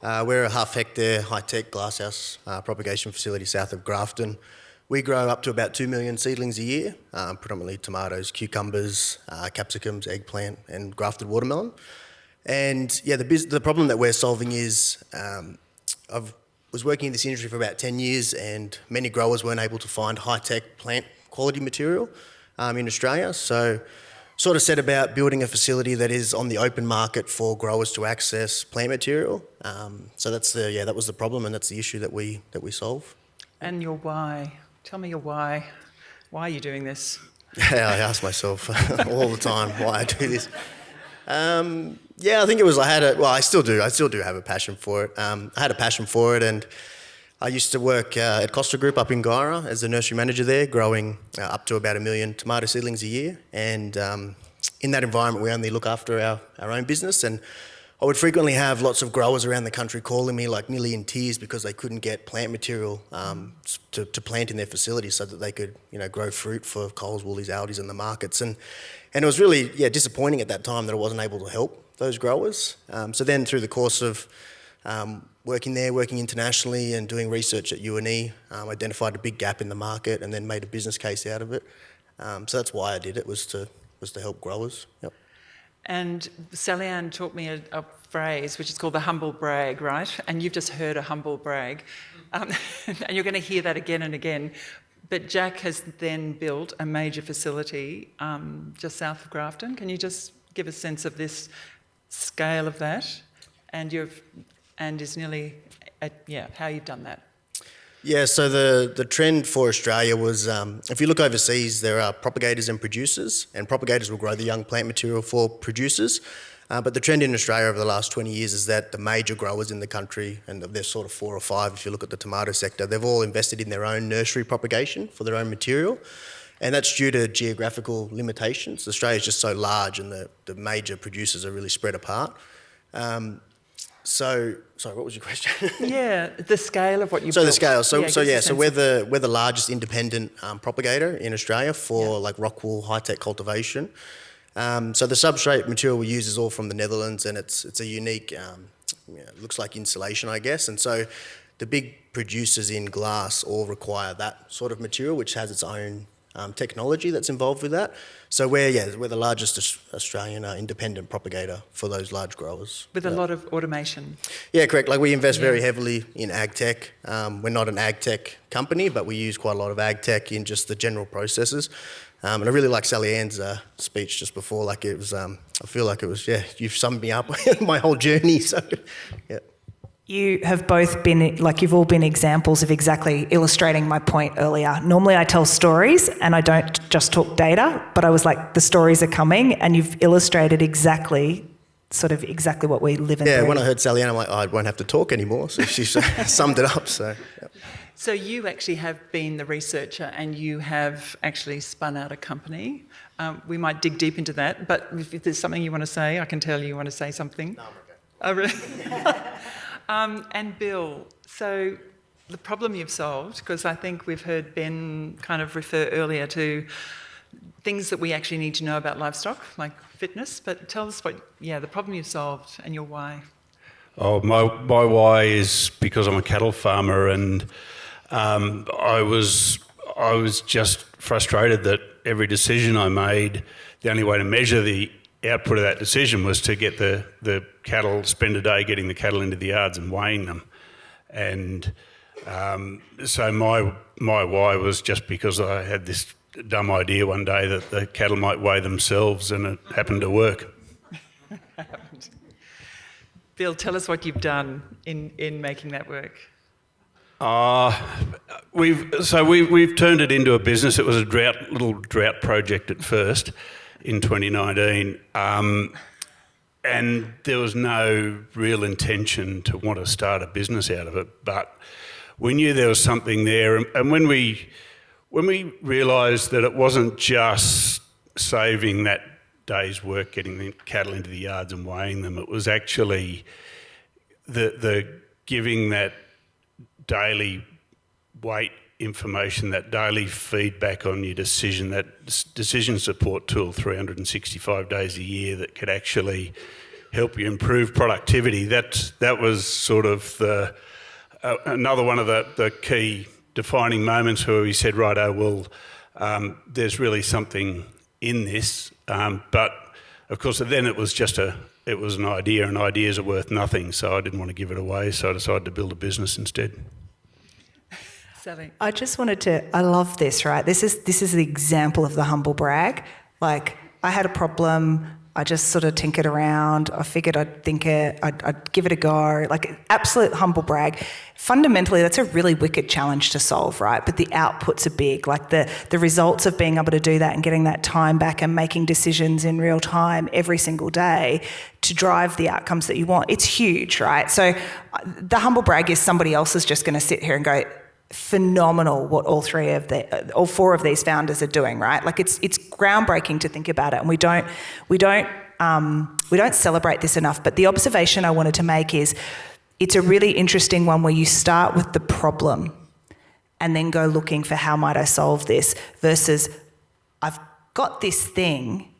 We're a 1/2 hectare high-tech glasshouse propagation facility south of Grafton. We grow up to about 2 million seedlings a year, predominantly tomatoes, cucumbers, capsicums, eggplant, and grafted watermelon. And the problem that we're solving is I was working in this industry for about 10 years, and many growers weren't able to find high-tech plant quality material in Australia. So sort of set about building a facility that is on the open market for growers to access plant material. So that was the problem, and that's the issue that we solve. And your why? Tell me your why. Why are you doing this? Yeah, I ask myself all the time why I do this. I think it was I still do have a passion for it. I had a passion for it, and I used to work at Costa Group up in Guyra as the nursery manager there, growing up to about 1 million tomato seedlings a year. And in that environment, we only look after our own business. And I would frequently have lots of growers around the country calling me like nearly in tears because they couldn't get plant material to plant in their facilities so that they could grow fruit for Coles, Woolies, Aldi's and the markets. And it was really disappointing at that time that I wasn't able to help those growers. So then through the course of working internationally and doing research at UNE, identified a big gap in the market and then made a business case out of it. So that's why I did it, was to help growers. Yep. And Sally Ann taught me a phrase which is called the humble brag, right? And you've just heard a humble brag. And you're going to hear that again and again. But Jack has then built a major facility just south of Grafton. Can you just give a sense of this scale of that? And is nearly how you've done that. Yeah, so the trend for Australia was, if you look overseas, there are propagators and producers, and propagators will grow the young plant material for producers. But the trend in Australia over the last 20 years is that the major growers in the country, and there's sort of 4 or 5 if you look at the tomato sector, they've all invested in their own nursery propagation for their own material. And that's due to geographical limitations. Australia's just so large, and the major producers are really spread apart. Sorry, what was your question? Yeah, the scale of what you built. So the scale. So we're the largest independent propagator in Australia for like rockwool high-tech cultivation. So the substrate material we use is all from the Netherlands, and it's a unique, it looks like insulation, I guess. And so the big producers in glass all require that sort of material, which has its own technology that's involved with that. So we're the largest Australian independent propagator for those large growers. With a lot of automation. Yeah, correct. Like we invest very heavily in AgTech. We're not an AgTech company, but we use quite a lot of AgTech in just the general processes. And I really like Sally Ann's speech just before. Like it was, I feel like it was, you've summed me up my whole journey. So, yeah. You have both been, like, you've all been examples of exactly illustrating my point earlier. Normally I tell stories and I don't just talk data, but I was like, the stories are coming, and you've illustrated exactly what we live in. Yeah, when I heard Sally Ann, I'm like, I won't have to talk anymore. So she summed it up. So. Yep. So you actually have been the researcher and you have actually spun out a company. We might dig deep into that, but if there's something you want to say, I can tell you want to say something. No, I'm okay. Oh, really? And Bill, so the problem you've solved, because I think we've heard Ben kind of refer earlier to things that we actually need to know about livestock, like fitness, but tell us the problem you've solved and your why. Oh, my why is because I'm a cattle farmer, and I was just frustrated that every decision I made, the only way to measure the output of that decision was to get the cattle, spend a day getting the cattle into the yards and weighing them. And so my why was just because I had this dumb idea one day that the cattle might weigh themselves, and it happened to work. Bill, tell us what you've done in making that work. We've turned it into a business. It was a little drought project at first in 2019, and there was no real intention to want to start a business out of it. But we knew there was something there, and when we realised that it wasn't just saving that day's work getting the cattle into the yards and weighing them, it was actually the giving that daily weight information, that daily feedback on your decision, that decision support tool 365 days a year that could actually help you improve productivity. That was sort of another one of the key defining moments where we said, righto, well, there's really something in this, but of course then it was an idea, and ideas are worth nothing, so I didn't want to give it away, so I decided to build a business instead. Sally. I just wanted to, I love this, right? This is the example of the humble brag. Like, I had a problem, I just sort of tinkered around, I figured I'd give it a go, like absolute humble brag. Fundamentally, that's a really wicked challenge to solve, right? But the outputs are big, like the results of being able to do that and getting that time back and making decisions in real time every single day to drive the outcomes that you want, it's huge, right? So the humble brag is somebody else is just going to sit here and go, phenomenal what all four of these founders are doing, right? Like it's groundbreaking to think about it, and we don't celebrate this enough. But the observation I wanted to make is it's a really interesting one where you start with the problem and then go looking for how might I solve this versus I've got this thing,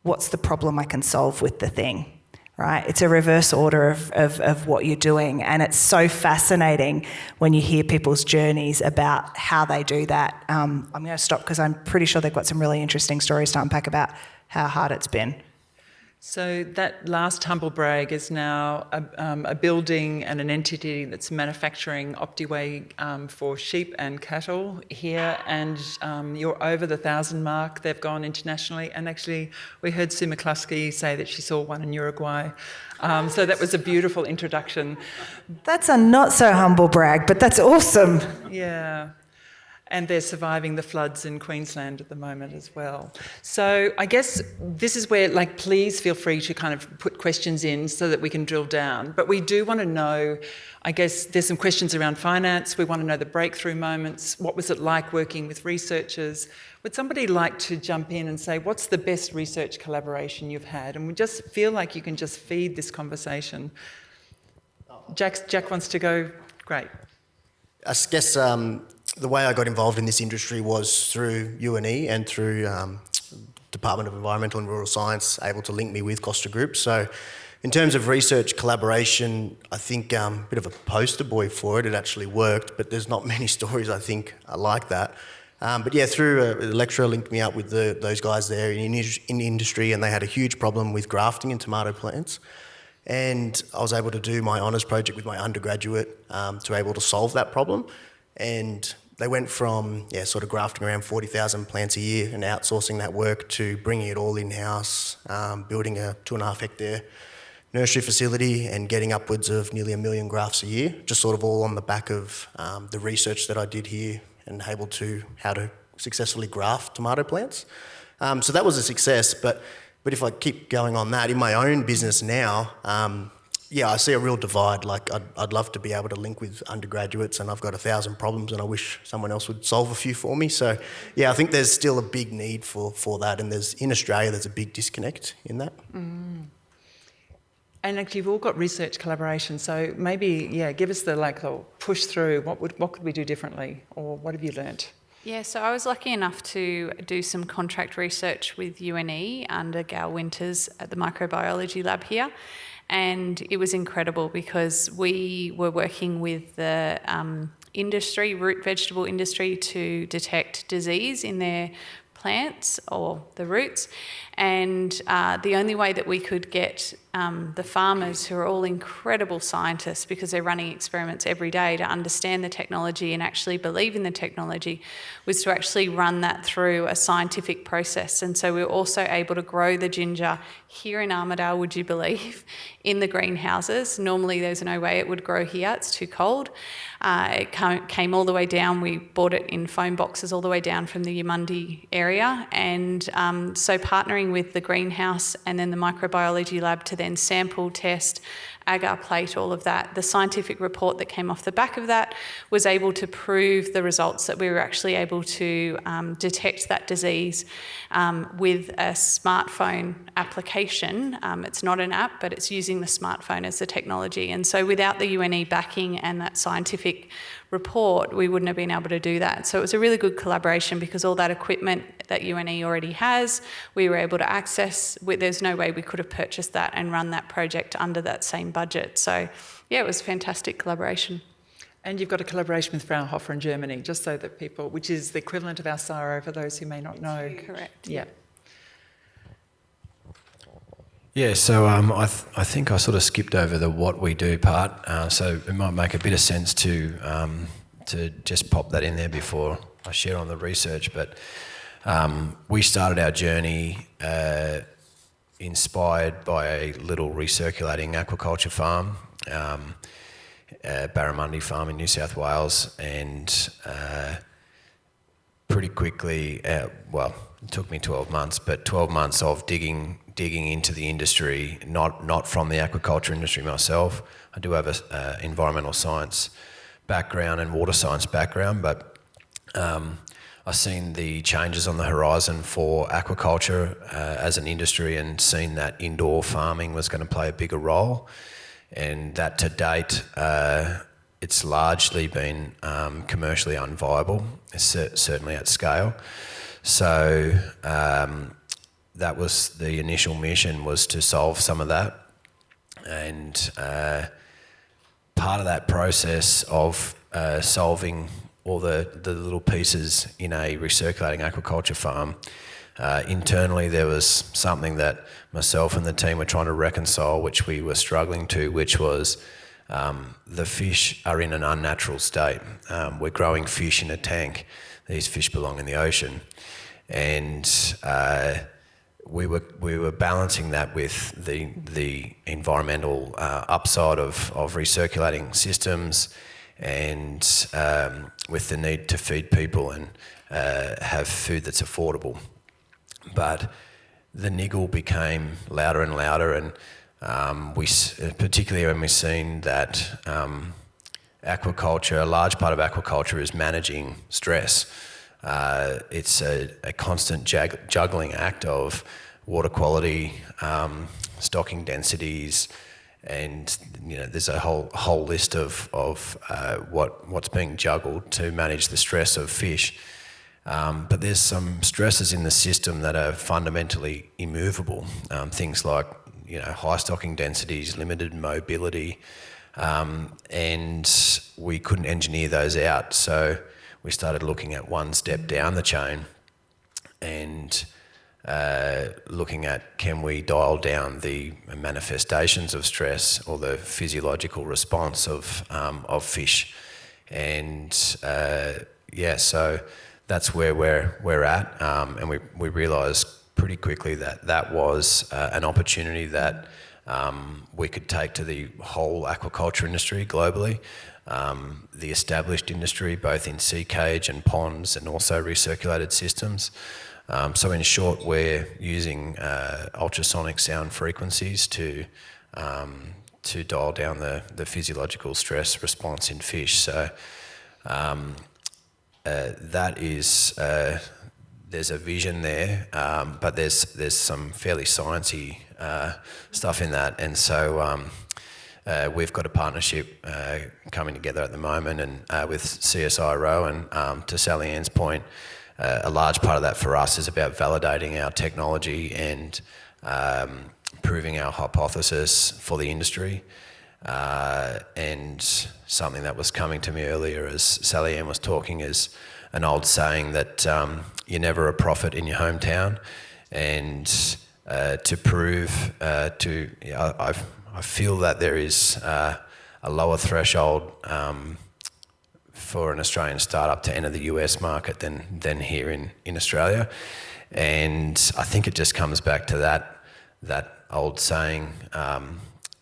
what's the problem I can solve with the thing? Right? It's a reverse order of what you're doing, and it's so fascinating when you hear people's journeys about how they do that. I'm going to stop because I'm pretty sure they've got some really interesting stories to unpack about how hard it's been. So that last humble brag is now a building and an entity that's manufacturing OptiWeigh for sheep and cattle here, and you're over the 1,000 mark. They've gone internationally, and actually we heard Sue McCluskey say that she saw one in Uruguay. So that was a beautiful introduction. That's a not so humble brag, but that's awesome. Yeah. And they're surviving the floods in Queensland at the moment as well. So I guess this is where, like, please feel free to kind of put questions in so that we can drill down. But we do want to know, I guess there's some questions around finance. We want to know the breakthrough moments. What was it like working with researchers? Would somebody like to jump in and say, what's the best research collaboration you've had? And we just feel like you can just feed this conversation. Jack wants to go. Great. I guess the way I got involved in this industry was through UNE and through Department of Environmental and Rural Science, able to link me with Costa Group. So in terms of research collaboration, I think a bit of a poster boy for it. It actually worked, but there's not many stories I think are like that. But yeah, through a lecturer linked me up with those guys there in the industry, and they had a huge problem with grafting in tomato plants. And I was able to do my honours project with my undergraduate to be able to solve that problem. And they went from sort of grafting around 40,000 plants a year and outsourcing that work to bringing it all in-house, building a 2.5 hectare nursery facility and getting upwards of nearly 1 million grafts a year, just sort of all on the back of the research that I did here and able to how to successfully graft tomato plants. So that was a success, but if I keep going on that, in my own business now, I see a real divide. Like I'd love to be able to link with undergraduates, and I've got 1,000 problems and I wish someone else would solve a few for me. So I think there's still a big need for that, and in Australia there's a big disconnect in that. And actually, you've all got research collaboration, so maybe, give us the push through. What could we do differently, or what have you learnt? Yeah, so I was lucky enough to do some contract research with UNE under Gal Winters at the microbiology lab here, and it was incredible because we were working with the industry, root vegetable industry, to detect disease in their plants or the roots, and the only way that we could get the farmers, who are all incredible scientists because they're running experiments every day, to understand the technology and actually believe in the technology, was to actually run that through a scientific process. And so we were also able to grow the ginger here in Armidale, would you believe, in the greenhouses. Normally there's no way it would grow here, it's too cold. It came all the way down. We bought it in foam boxes all the way down from the Yamundi area, and so partnering with the greenhouse and then the microbiology lab to then sample, test, agar plate, all of that. The scientific report that came off the back of that was able to prove the results that we were actually able to detect that disease with a smartphone application. It's not an app, but it's using the smartphone as the technology. And so without the UNE backing and that scientific report, we wouldn't have been able to do that. So it was a really good collaboration because all that equipment that UNE already has, we were able to access. There's no way we could have purchased that and run that project under that same budget. So it was fantastic collaboration. And you've got a collaboration with Fraunhofer in Germany, just so that people, which is the equivalent of our SARO for those who may not know. Correct. Yeah. Yeah, so I think I sort of skipped over the what we do part, so it might make a bit of sense to just pop that in there before I share on the research. But we started our journey inspired by a little recirculating aquaculture farm, Barramundi Farm in New South Wales, and pretty quickly, it took me 12 months, but 12 months of digging into the industry, not from the aquaculture industry myself. I do have a environmental science background and water science background, but I've seen the changes on the horizon for aquaculture as an industry, and seen that indoor farming was going to play a bigger role, and that to date it's largely been commercially unviable, certainly at scale. So that was the initial mission, was to solve some of that. And part of that process of solving all the little pieces in a recirculating aquaculture farm, internally there was something that myself and the team were trying to reconcile, which we were struggling to, which was the fish are in an unnatural state. We're growing fish in a tank. These fish belong in the ocean. And we were balancing that with the environmental upside of recirculating systems, and with the need to feed people and have food that's affordable. But the niggle became louder and louder, and particularly when we've seen that aquaculture, a large part of aquaculture is managing stress. It's a constant juggling act of water quality, stocking densities, and there's a whole list of what's being juggled to manage the stress of fish. But there's some stresses in the system that are fundamentally immovable. Things like high stocking densities, limited mobility, and we couldn't engineer those out. So we started looking at one step down the chain and looking at, can we dial down the manifestations of stress or the physiological response of fish? And so that's where we're at, and we realised pretty quickly that was an opportunity that we could take to the whole aquaculture industry globally, the established industry, both in sea cage and ponds, and also recirculated systems. So in short, we're using ultrasonic sound frequencies to dial down the physiological stress response in fish. So that is, there's a vision there, but there's some fairly sciencey stuff in that, and so we've got a partnership coming together at the moment, and with CSIRO, and to Sally Ann's point, a large part of that for us is about validating our technology and proving our hypothesis for the industry. And something that was coming to me earlier as Sally Ann was talking is an old saying that you're never a prophet in your hometown, and to prove I feel that there is a lower threshold for an Australian startup to enter the US market than here in Australia, and I think it just comes back to that old saying.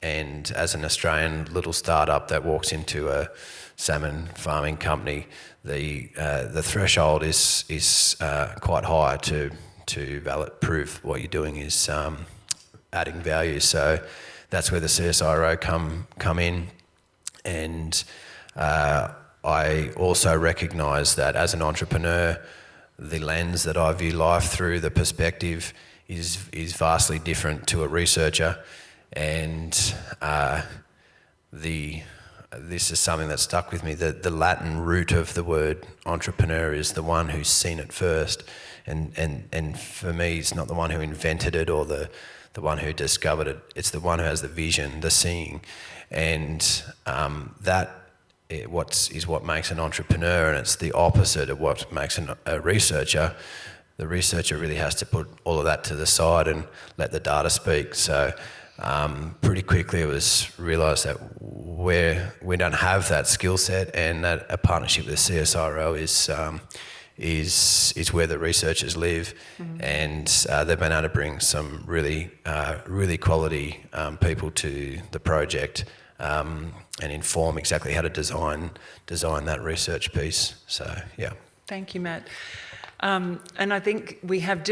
And as an Australian little startup that walks into a salmon farming company, the threshold is quite high to prove what you're doing is adding value. So that's where the CSIRO come in, and I also recognise that as an entrepreneur, the lens that I view life through, the perspective, is vastly different to a researcher, and this is something that stuck with me. The Latin root of the word entrepreneur is the one who's seen it first, and for me, it's not the one who invented it or the one who discovered it. It's the one who has the vision, the seeing, and what makes an entrepreneur, and it's the opposite of what makes a researcher. The researcher really has to put all of that to the side and let the data speak. So pretty quickly it was realised that we don't have that skill set, and that a partnership with the CSIRO is where the researchers live, and they've been able to bring some really quality people to the project, and inform exactly how to design that research piece. So yeah. Thank you, Matt. And I think we have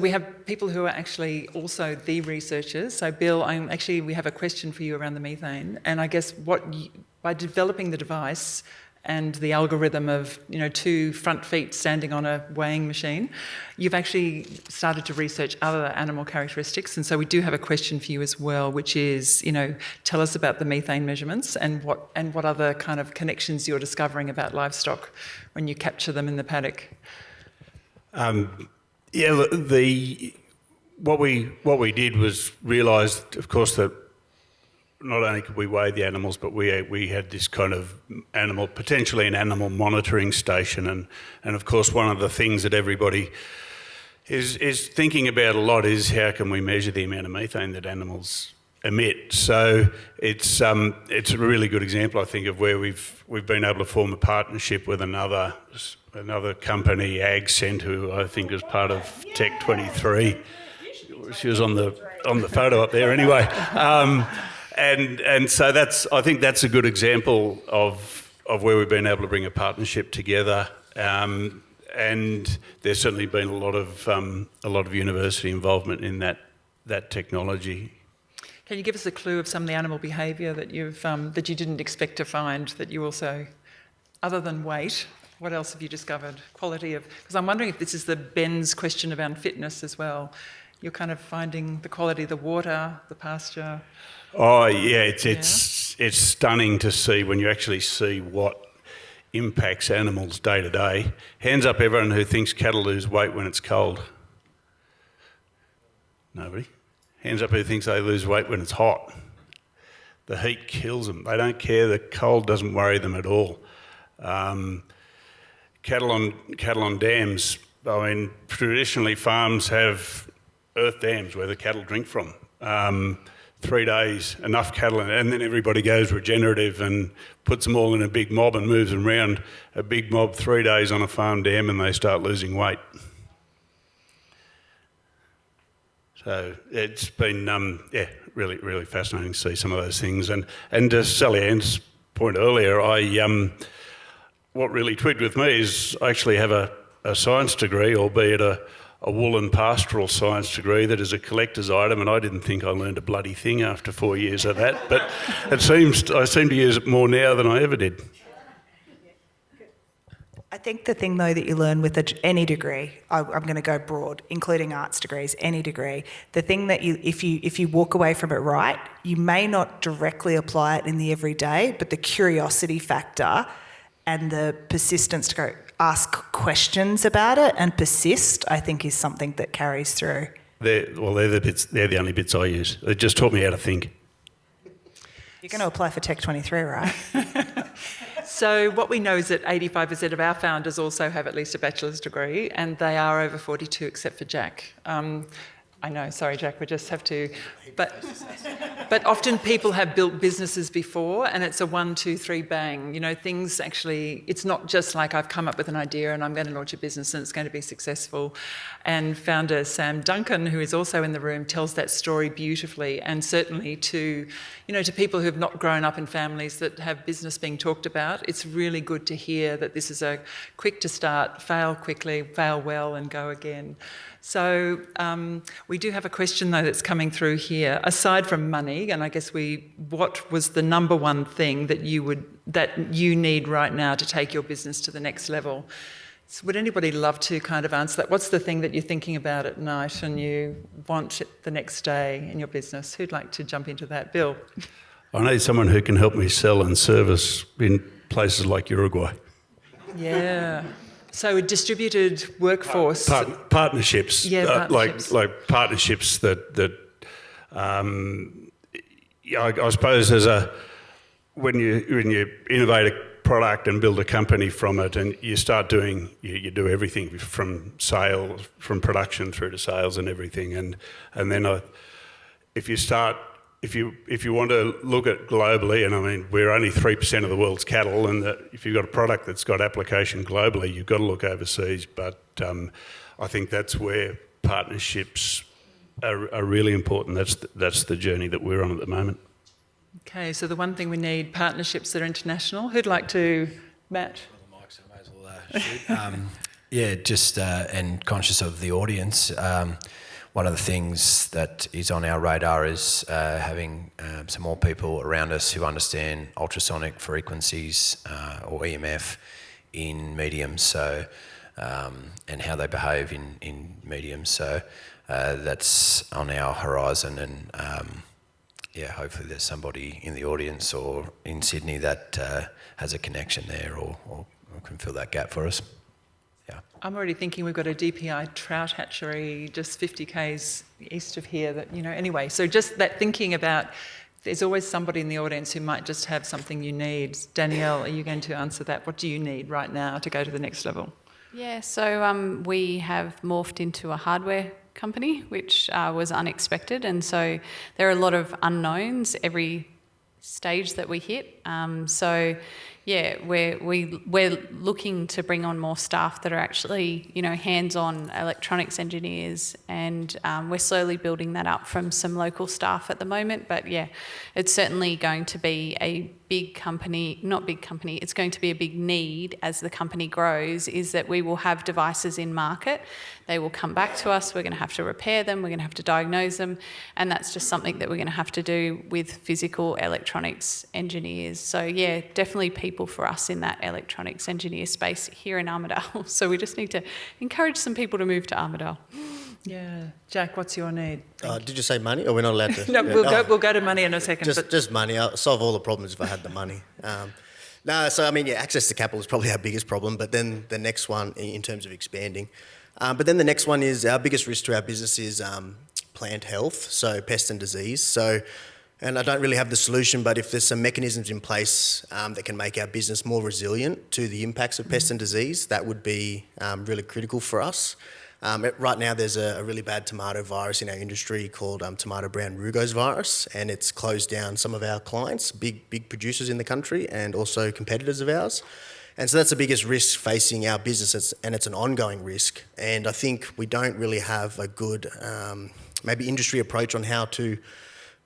we have people who are actually also the researchers. So Bill, we have a question for you around the methane, and I guess by developing the device and the algorithm of, two front feet standing on a weighing machine, you've actually started to research other animal characteristics. And so we do have a question for you as well, which is, tell us about the methane measurements and what other kind of connections you're discovering about livestock when you capture them in the paddock. What we did was realise, of course, that not only could we weigh the animals, but we had this kind of potentially an animal monitoring station, and of course one of the things that everybody is thinking about a lot is how can we measure the amount of methane that animals emit. So it's a really good example, I think, of where we've been able to form a partnership with another company, AgCent, who I think is part of Tech 23. She was on the photo up there anyway. And so I think that's a good example of where we've been able to bring a partnership together. And there's certainly been a lot of university involvement in that technology. Can you give us a clue of some of the animal behaviour that that you didn't expect to find, that you also, other than weight, what else have you discovered? Quality of, because I'm wondering if this is Ben's question around fitness as well. You're kind of finding the quality of the water, the pasture. Oh yeah, it's stunning to see when you actually see what impacts animals day to day. Hands up everyone who thinks cattle lose weight when it's cold. Nobody. Hands up who thinks they lose weight when it's hot. The heat kills them. They don't care. The cold doesn't worry them at all. Cattle on dams. I mean, traditionally farms have earth dams where the cattle drink from. 3 days, enough cattle, and then everybody goes regenerative and puts them all in a big mob and moves them around a big mob 3 days on a farm dam, and they start losing weight. So it's been, really, really fascinating to see some of those things. And to Sally Ann's point earlier, what really twigged with me is I actually have a science degree, albeit a wool and pastoral science degree that is a collector's item, and I didn't think I learned a bloody thing after 4 years of that, but I seem to use it more now than I ever did. I think the thing though that you learn with any degree, I'm going to go broad, including arts degrees, any degree, the thing that if you walk away from it right, you may not directly apply it in the everyday, but the curiosity factor and the persistence to go ask questions about it and persist, I think is something that carries through. They're the only bits I use. They just taught me how to think. You're going to apply for Tech 23, right? So what we know is that 85% of our founders also have at least a bachelor's degree, and they are over 42 except for Jack. I know, sorry Jack, we just have to... But often people have built businesses before and it's a 1, 2, 3 bang. You know, things actually, it's not just like I've come up with an idea and I'm going to launch a business and it's going to be successful. And founder Sam Duncan, who is also in the room, tells that story beautifully, and certainly to people who have not grown up in families that have business being talked about, it's really good to hear that this is a quick to start, fail quickly, fail well and go again. So we do have a question though that's coming through here. Aside from money, and I guess what was the number one thing that you need right now to take your business to the next level? So would anybody love to kind of answer that? What's the thing that you're thinking about at night and you want the next day in your business? Who'd like to jump into that? Bill? I need someone who can help me sell and service in places like Uruguay. Yeah. So a distributed workforce. Partnerships. Yeah, partnerships. Like partnerships that I suppose when you innovate a product and build a company from it, and you start doing, you do everything from sales, from production through to sales and everything, and then if you want to look at globally, and I mean we're only 3% of the world's cattle, and if you've got a product that's got application globally, you've got to look overseas. But I think that's where partnerships are really important. That's the journey that we're on at the moment. Okay, so the one thing we need, partnerships that are international. Who'd like to, Matt? Well, the mic, so I may as well shoot. Yeah, just and conscious of the audience, one of the things that is on our radar is having some more people around us who understand ultrasonic frequencies or EMF in mediums, so and how they behave in mediums. So that's on our horizon, and hopefully there's somebody in the audience or in Sydney that has a connection there or can fill that gap for us. I'm already thinking we've got a DPI trout hatchery just 50 k's east of here that, anyway. So just that thinking about, there's always somebody in the audience who might just have something you need. Danielle, are you going to answer that? What do you need right now to go to the next level? Yeah, so we have morphed into a hardware company, which was unexpected. And so there are a lot of unknowns every stage that we hit. We're looking to bring on more staff that are actually, hands-on electronics engineers, and we're slowly building that up from some local staff at the moment. But yeah, it's certainly going to be a it's going to be a big need as the company grows, is that we will have devices in market. They will come back to us, we're going to have to repair them, we're going to have to diagnose them, and that's just something that we're going to have to do with physical electronics engineers. So yeah, definitely people for us in that electronics engineer space here in Armidale. So we just need to encourage some people to move to Armidale. Yeah. Jack, what's your need? Did you say money, or we're not allowed to? No, we'll go to money in a second. Just money. I'll solve all the problems if I had the money. Access to capital is probably our biggest problem, but then the next one in terms of expanding. But then the next one is our biggest risk to our business is plant health, so pest and disease. And I don't really have the solution, but if there's some mechanisms in place that can make our business more resilient to the impacts of pest and disease, that would be really critical for us. Right now there's a really bad tomato virus in our industry called tomato brown rugose virus, and it's closed down some of our clients, big producers in the country and also competitors of ours. And so that's the biggest risk facing our business, and it's an ongoing risk. And I think we don't really have a good maybe industry approach on how to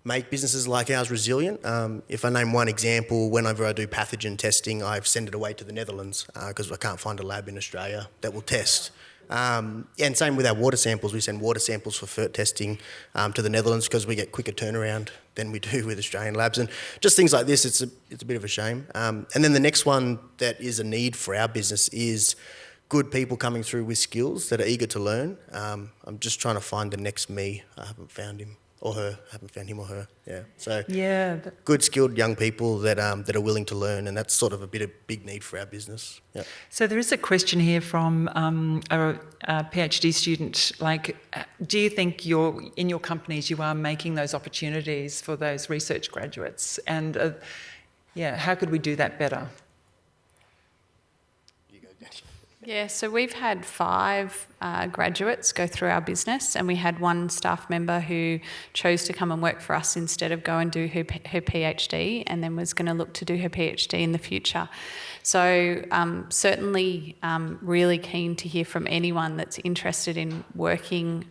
make businesses like ours resilient. If I name one example, whenever I do pathogen testing, I send it away to the Netherlands because I can't find a lab in Australia that will test. And same with our water samples. We send water samples for FERT testing to the Netherlands because we get quicker turnaround than we do with Australian labs. And just things like this, it's a bit of a shame. And then the next one that is a need for our business is good people coming through with skills that are eager to learn. I'm just trying to find the next me. I haven't found him or her. I haven't found him or her. Yeah. So good, skilled young people that are willing to learn, and that's sort of a big need for our business. Yeah. So there is a question here from a PhD student. Like, do you think in your companies you are making those opportunities for those research graduates? And how could we do that better? Yeah, so we've had 5 graduates go through our business, and we had one staff member who chose to come and work for us instead of go and do her PhD, and then was going to look to do her PhD in the future. So certainly really keen to hear from anyone that's interested in working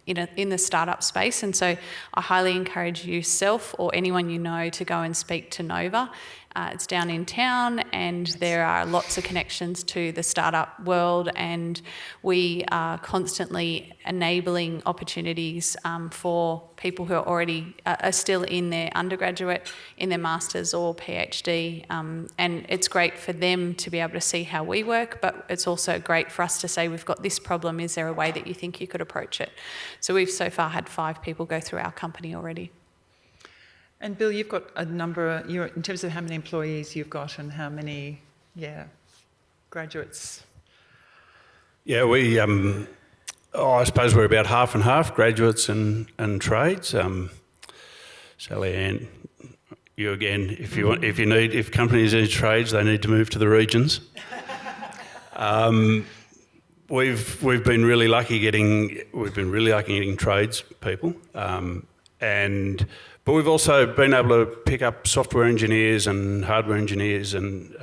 in the startup space. And so I highly encourage yourself or anyone you know to go and speak to Nova. It's down in town, and there are lots of connections to the startup world, and we are constantly enabling opportunities for people who are still in their undergraduate, in their master's or PhD, and it's great for them to be able to see how we work, but it's also great for us to say, we've got this problem, is there a way that you think you could approach it? So we've so far had 5 people go through our company already. And Bill, you've got a number, in terms of how many employees you've got and how many, graduates. Yeah, we, I suppose we're about half and half, graduates and trades. Sally Ann, you again, if companies need trades, they need to move to the regions. We've been really lucky getting trades people, but we've also been able to pick up software engineers and hardware engineers, and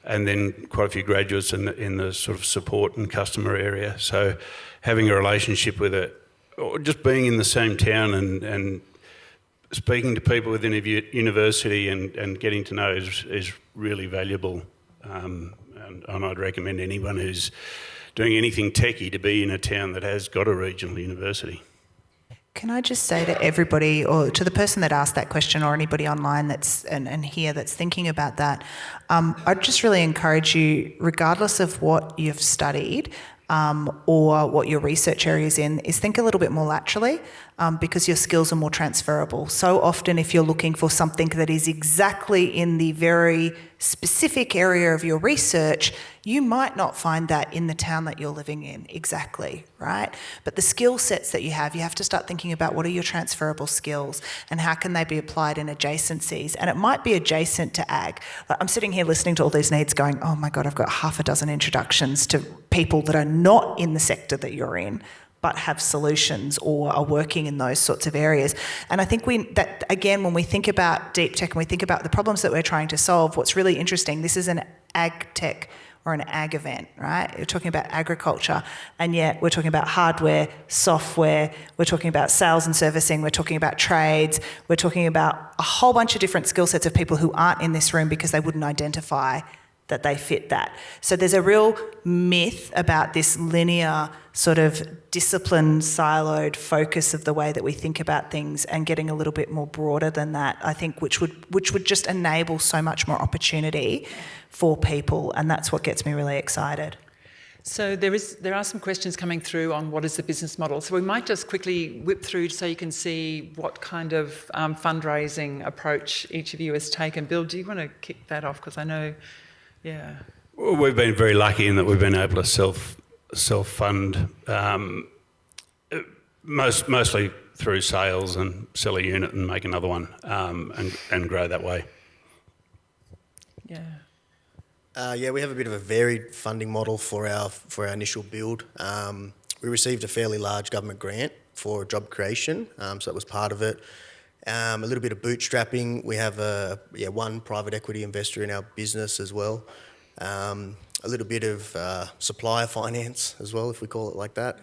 then quite a few graduates in the sort of support and customer area. So having a relationship with it, or just being in the same town and speaking to people within a university and getting to know is really valuable. And I'd recommend anyone who's doing anything techie to be in a town that has got a regional university. Can I just say to everybody, or to the person that asked that question, or anybody online that's and here that's thinking about that, I'd just really encourage you, regardless of what you've studied or what your research area is in, is think a little bit more laterally, because your skills are more transferable. So often if you're looking for something that is exactly in the very specific area of your research, you might not find that in the town that you're living in exactly, right? But the skill sets that you have to start thinking about what are your transferable skills and how can they be applied in adjacencies. And it might be adjacent to ag. Like, I'm sitting here listening to all these needs going, oh my God, I've got half a dozen introductions to people that are not in the sector that you're in, but have solutions or are working in those sorts of areas. And I think again, when we think about deep tech and we think about the problems that we're trying to solve, what's really interesting, this is an AgTech or an ag event, right? We're talking about agriculture, and yet we're talking about hardware, software, we're talking about sales and servicing, we're talking about trades, we're talking about a whole bunch of different skill sets of people who aren't in this room because they wouldn't identify that they fit that. So there's a real myth about this linear sort of disciplined, siloed focus of the way that we think about things, and getting a little bit more broader than that, I think, which would just enable so much more opportunity for people, and that's what gets me really excited. So there are some questions coming through on what is the business model. So we might just quickly whip through so you can see what kind of fundraising approach each of you has taken. Bill, do you want to kick that off? Because I know, Well, we've been very lucky in that we've been able to self-fund, mostly through sales, and sell a unit and make another one, and grow that way. We have a bit of a varied funding model for our initial build. We received a fairly large government grant for job creation, so that was part of it. A little bit of bootstrapping. We have one private equity investor in our business as well. A little bit of supplier finance as well, if we call it like that.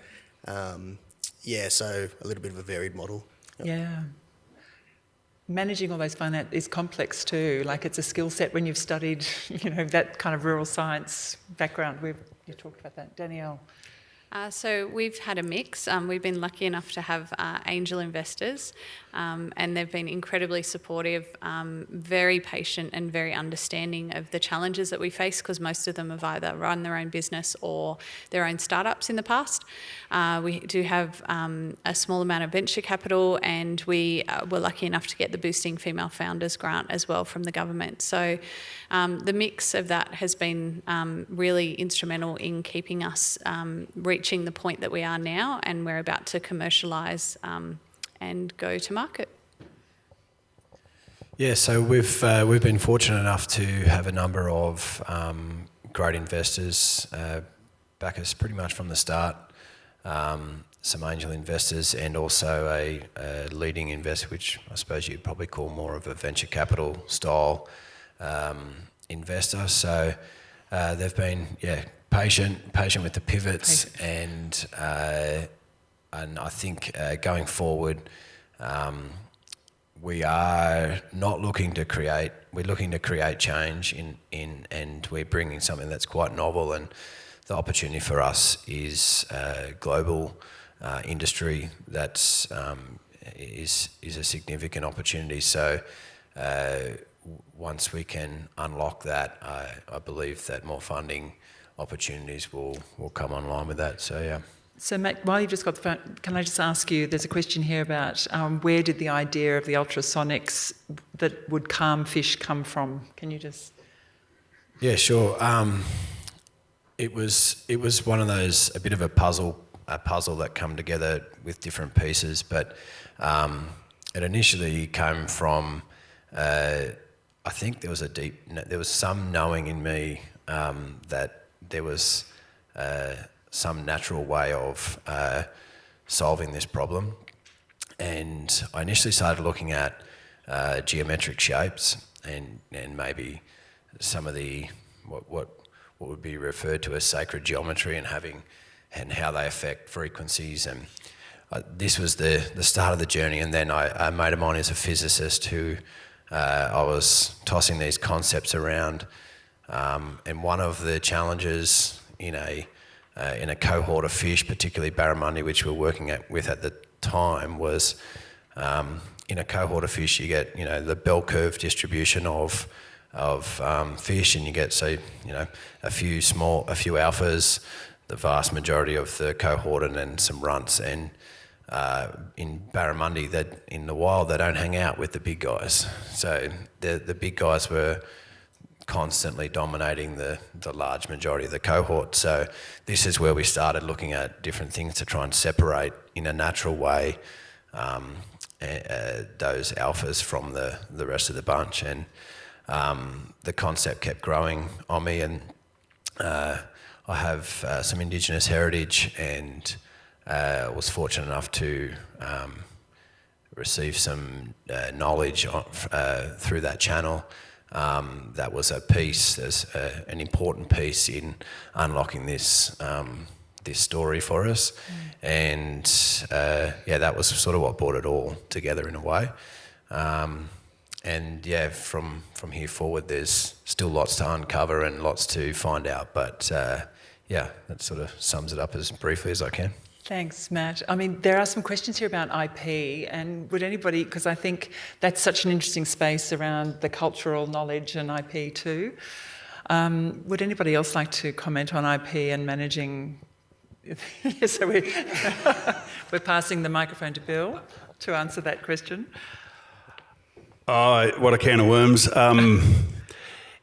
so a little bit of a varied model. Yeah. Managing all those finance is complex too. Like it's a skill set when you've studied, that kind of rural science background. You talked about that, Danielle. So we've had a mix. We've been lucky enough to have angel investors, and they've been incredibly supportive, very patient and very understanding of the challenges that we face, because most of them have either run their own business or their own startups in the past. We do have a small amount of venture capital, and we were lucky enough to get the Boosting Female Founders grant as well from the government. So the mix of that has been really instrumental in keeping us reaching the point that we are now, and we're about to commercialise and go to market. Yeah, so we've been fortunate enough to have a number of great investors back us pretty much from the start. Some angel investors and also a leading investor, which I suppose you'd probably call more of a venture capital style investor. So they've been patient with the pivots, and I think going forward, we are not looking to create. We're looking to create change and we're bringing something that's quite novel. And the opportunity for us is global industry. That's is a significant opportunity. So once we can unlock that, I believe that more funding opportunities will come online with that. So yeah. So Matt, while you've just got the phone, can I just ask you, there's a question here about where did the idea of the ultrasonics that would calm fish come from? Can you just... Yeah, sure. It was one of those, a bit of a puzzle that come together with different pieces, but it initially came from, I think there was some knowing in me that there was some natural way of solving this problem. And I initially started looking at geometric shapes and maybe some of the what would be referred to as sacred geometry and how they affect frequencies. And this was the start of the journey. And then a mate of mine is a physicist who I was tossing these concepts around. And one of the challenges in a cohort of fish, particularly barramundi, which we were working with at the time, was in a cohort of fish you get the bell curve distribution of fish, and you get a few alphas, the vast majority of the cohort, and then some runts. And in barramundi, that in the wild they don't hang out with the big guys, so the big guys were constantly dominating the large majority of the cohort. So this is where we started looking at different things to try and separate in a natural way those alphas from the rest of the bunch. And the concept kept growing on me, and I have some Indigenous heritage, and was fortunate enough to receive some knowledge through that channel. That was a piece, an important piece in unlocking this story for us. And that was sort of what brought it all together in a way. And from here forward, there's still lots to uncover and lots to find out. But that sort of sums it up as briefly as I can. Thanks, Matt. I mean, there are some questions here about IP, and would anybody, because I think that's such an interesting space around the cultural knowledge and IP too. Would anybody else like to comment on IP and managing? So we're passing the microphone to Bill to answer that question. What a can of worms.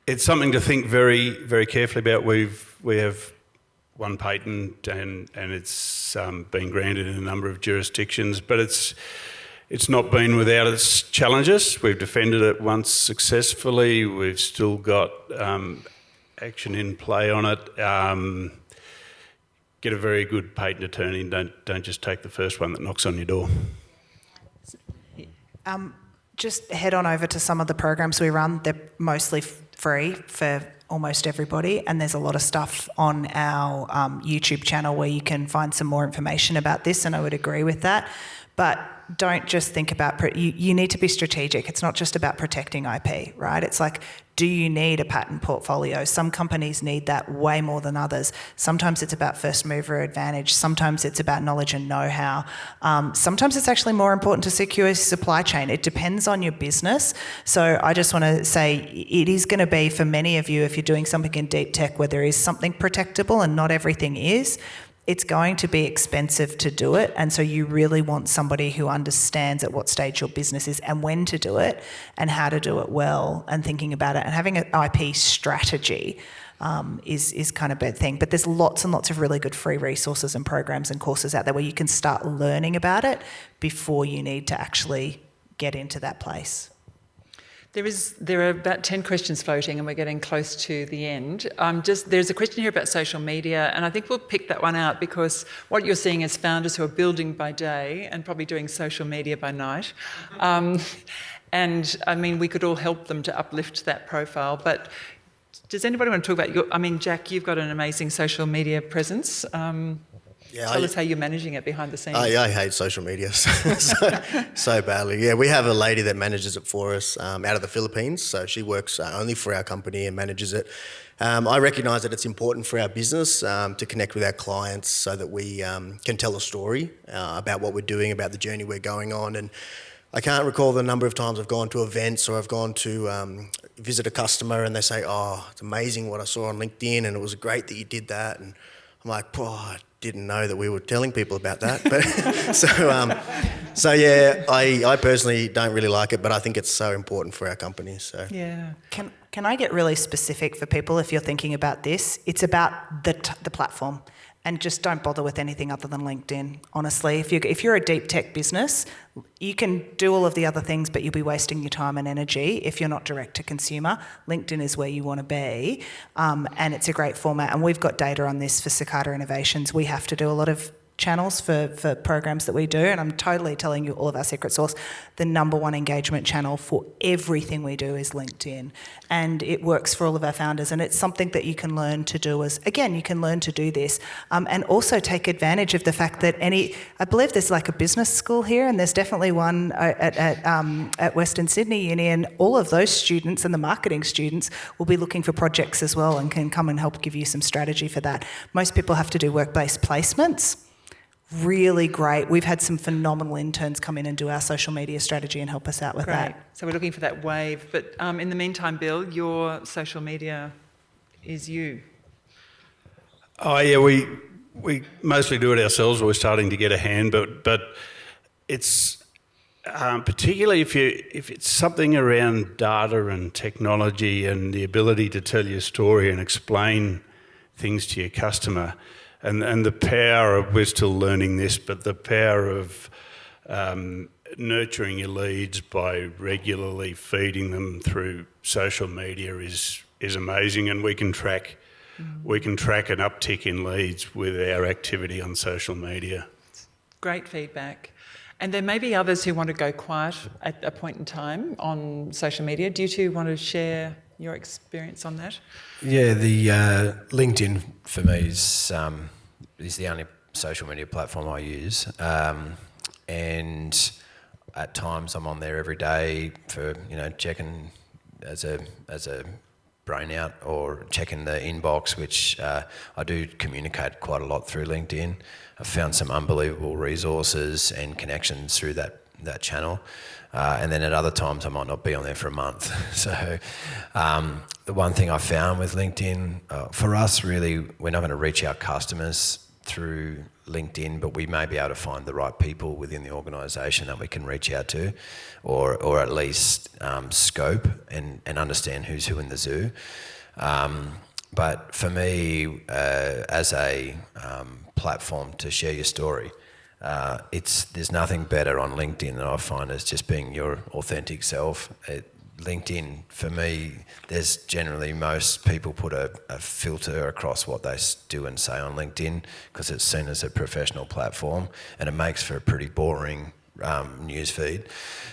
It's something to think very, very carefully about. We have one patent, and it's been granted in a number of jurisdictions, but it's not been without its challenges. We've defended it once successfully. We've still got action in play on it. Get a very good patent attorney, and don't just take the first one that knocks on your door. Just head on over to some of the programs we run. They're mostly free for almost everybody, and there's a lot of stuff on our YouTube channel where you can find some more information about this, and I would agree with that. But don't just think about, you need to be strategic. It's not just about protecting IP, right? It's like, do you need a patent portfolio? Some companies need that way more than others. Sometimes it's about first mover advantage. Sometimes it's about knowledge and know-how. Sometimes it's actually more important to secure supply chain. It depends on your business. So I just want to say it is going to be, for many of you, if you're doing something in deep tech where there is something protectable and not everything is, it's going to be expensive to do it, and so you really want somebody who understands at what stage your business is and when to do it and how to do it well, and thinking about it and having an IP strategy is kind of a big thing. But there's lots and lots of really good free resources and programs and courses out there where you can start learning about it before you need to actually get into that place. There are about 10 questions floating, and we're getting close to the end. There's a question here about social media, and I think we'll pick that one out because what you're seeing is founders who are building by day and probably doing social media by night. And I mean, we could all help them to uplift that profile. But does anybody want to talk about Jack, you've got an amazing social media presence. Tell us how you're managing it behind the scenes. I hate social media so badly. Yeah, we have a lady that manages it for us out of the Philippines. So she works only for our company and manages it. I recognise that it's important for our business to connect with our clients so that we can tell a story about what we're doing, about the journey we're going on. And I can't recall the number of times I've gone to events or I've gone to visit a customer and they say, "Oh, it's amazing what I saw on LinkedIn and it was great that you did that." And I'm like, I didn't know that we were telling people about that. But so yeah, I personally don't really like it, but I think it's so important for our company. So yeah. Can I get really specific for people if you're thinking about this? It's about the platform, and just don't bother with anything other than LinkedIn. Honestly, if you're a deep tech business, you can do all of the other things, but you'll be wasting your time and energy if you're not direct to consumer. LinkedIn is where you want to be, and it's a great format. And we've got data on this for Cicada Innovations. We have to do a lot of channels for programs that we do, and I'm totally telling you all of our secret sauce. The number one engagement channel for everything we do is LinkedIn, and it works for all of our founders, and it's something that you can learn to do you can learn to do this, and also take advantage of the fact that I believe there's like a business school here, and there's definitely one at Western Sydney Uni, and all of those students and the marketing students will be looking for projects as well and can come and help give you some strategy for that. Most people have to do work-based placements. Really great. We've had some phenomenal interns come in and do our social media strategy and help us out with that. So we're looking for that wave. But in the meantime, Bill, your social media is you. Oh yeah, we mostly do it ourselves. We're starting to get a hand, but it's particularly if it's something around data and technology and the ability to tell your story and explain things to your customer. And the power of, we're still learning this, but the power of nurturing your leads by regularly feeding them through social media is amazing, and we can track an uptick in leads with our activity on social media. Great feedback. And there may be others who want to go quiet at a point in time on social media. Do you two want to share your experience on that? Yeah, the LinkedIn for me is the only social media platform I use, and at times I'm on there every day for checking as a brain out or checking the inbox, which I do communicate quite a lot through LinkedIn. I've found some unbelievable resources and connections through that channel. And then at other times I might not be on there for a month. So the one thing I found with LinkedIn, for us really, we're not going to reach our customers through LinkedIn, but we may be able to find the right people within the organisation that we can reach out to, or at least scope and understand who's who in the zoo. But for me, as a platform to share your story, there's nothing better on LinkedIn than I find as just being your authentic self. LinkedIn, for me, there's generally most people put a filter across what they do and say on LinkedIn because it's seen as a professional platform, and it makes for a pretty boring news feed.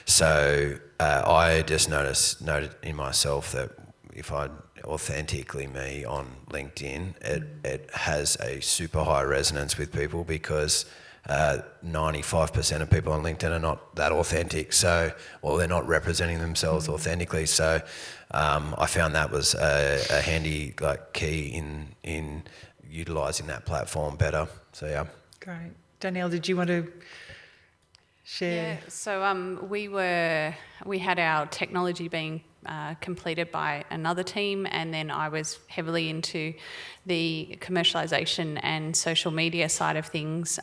So I just noted in myself that if I authentically me on LinkedIn, it has a super high resonance with people because 95% of people on LinkedIn are not that authentic. So, well, they're not representing themselves authentically. So, I found that was a handy key in utilising that platform better. So yeah. Great. Danielle, did you want to share? Yeah, so we had our technology being completed by another team, and then I was heavily into the commercialisation and social media side of things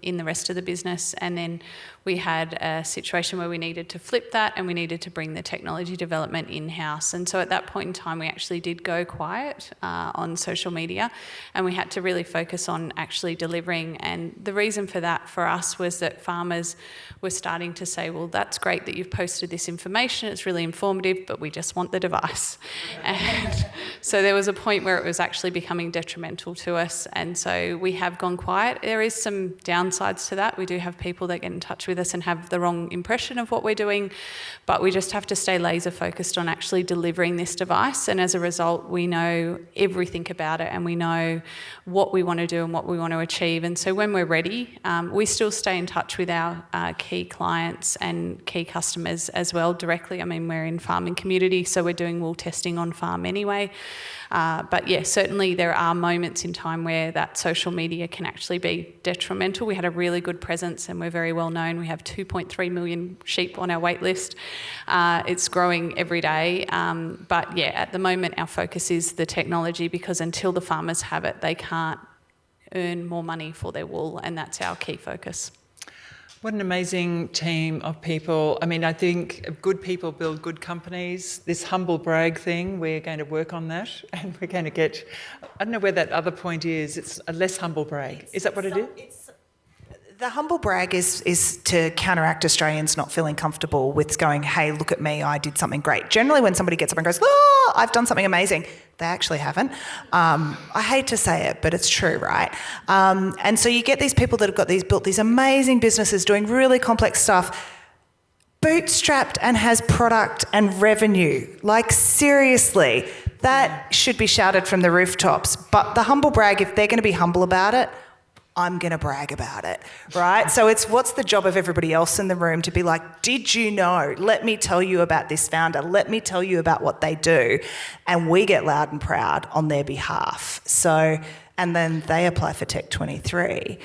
in the rest of the business. And then we had a situation where we needed to flip that and we needed to bring the technology development in-house. And so at that point in time, we actually did go quiet on social media, and we had to really focus on actually delivering. And the reason for that for us was that farmers were starting to say, well, that's great that you've posted this information, it's really informative, but we just want the device. And so there was a point where it was actually becoming detrimental to us, and so we have gone quiet. There is some downsides to that. We do have people that get in touch with us and have the wrong impression of what we're doing, but we just have to stay laser focused on actually delivering this device, and as a result we know everything about it and we know what we want to do and what we want to achieve. And so when we're ready, we still stay in touch with our key clients and key customers as well directly. I mean, we're in farming community, so we're doing wool testing on farm anyway. But yeah, certainly there are moments in time where that social media can actually be detrimental. We had a really good presence and we're very well known. We have 2.3 million sheep on our wait list. It's growing every day. But yeah, at the moment our focus is the technology, because until the farmers have it, they can't earn more money for their wool, and that's our key focus. What an amazing team of people. I mean, I think good people build good companies. This humble brag thing, we're going to work on that, and we're going to get, I don't know where that other point is, it's a less humble brag. Is that what it is? The humble brag is to counteract Australians not feeling comfortable with going, hey, look at me, I did something great. Generally when somebody gets up and goes, oh, I've done something amazing, they actually haven't. I hate to say it, but it's true, right? And so you get these people that have built these amazing businesses doing really complex stuff, bootstrapped and has product and revenue. Like seriously, that should be shouted from the rooftops. But the humble brag, if they're going to be humble about it, I'm going to brag about it, right? So it's what's the job of everybody else in the room to be like, did you know? Let me tell you about this founder. Let me tell you about what they do. And we get loud and proud on their behalf. So, and then they apply for Tech 23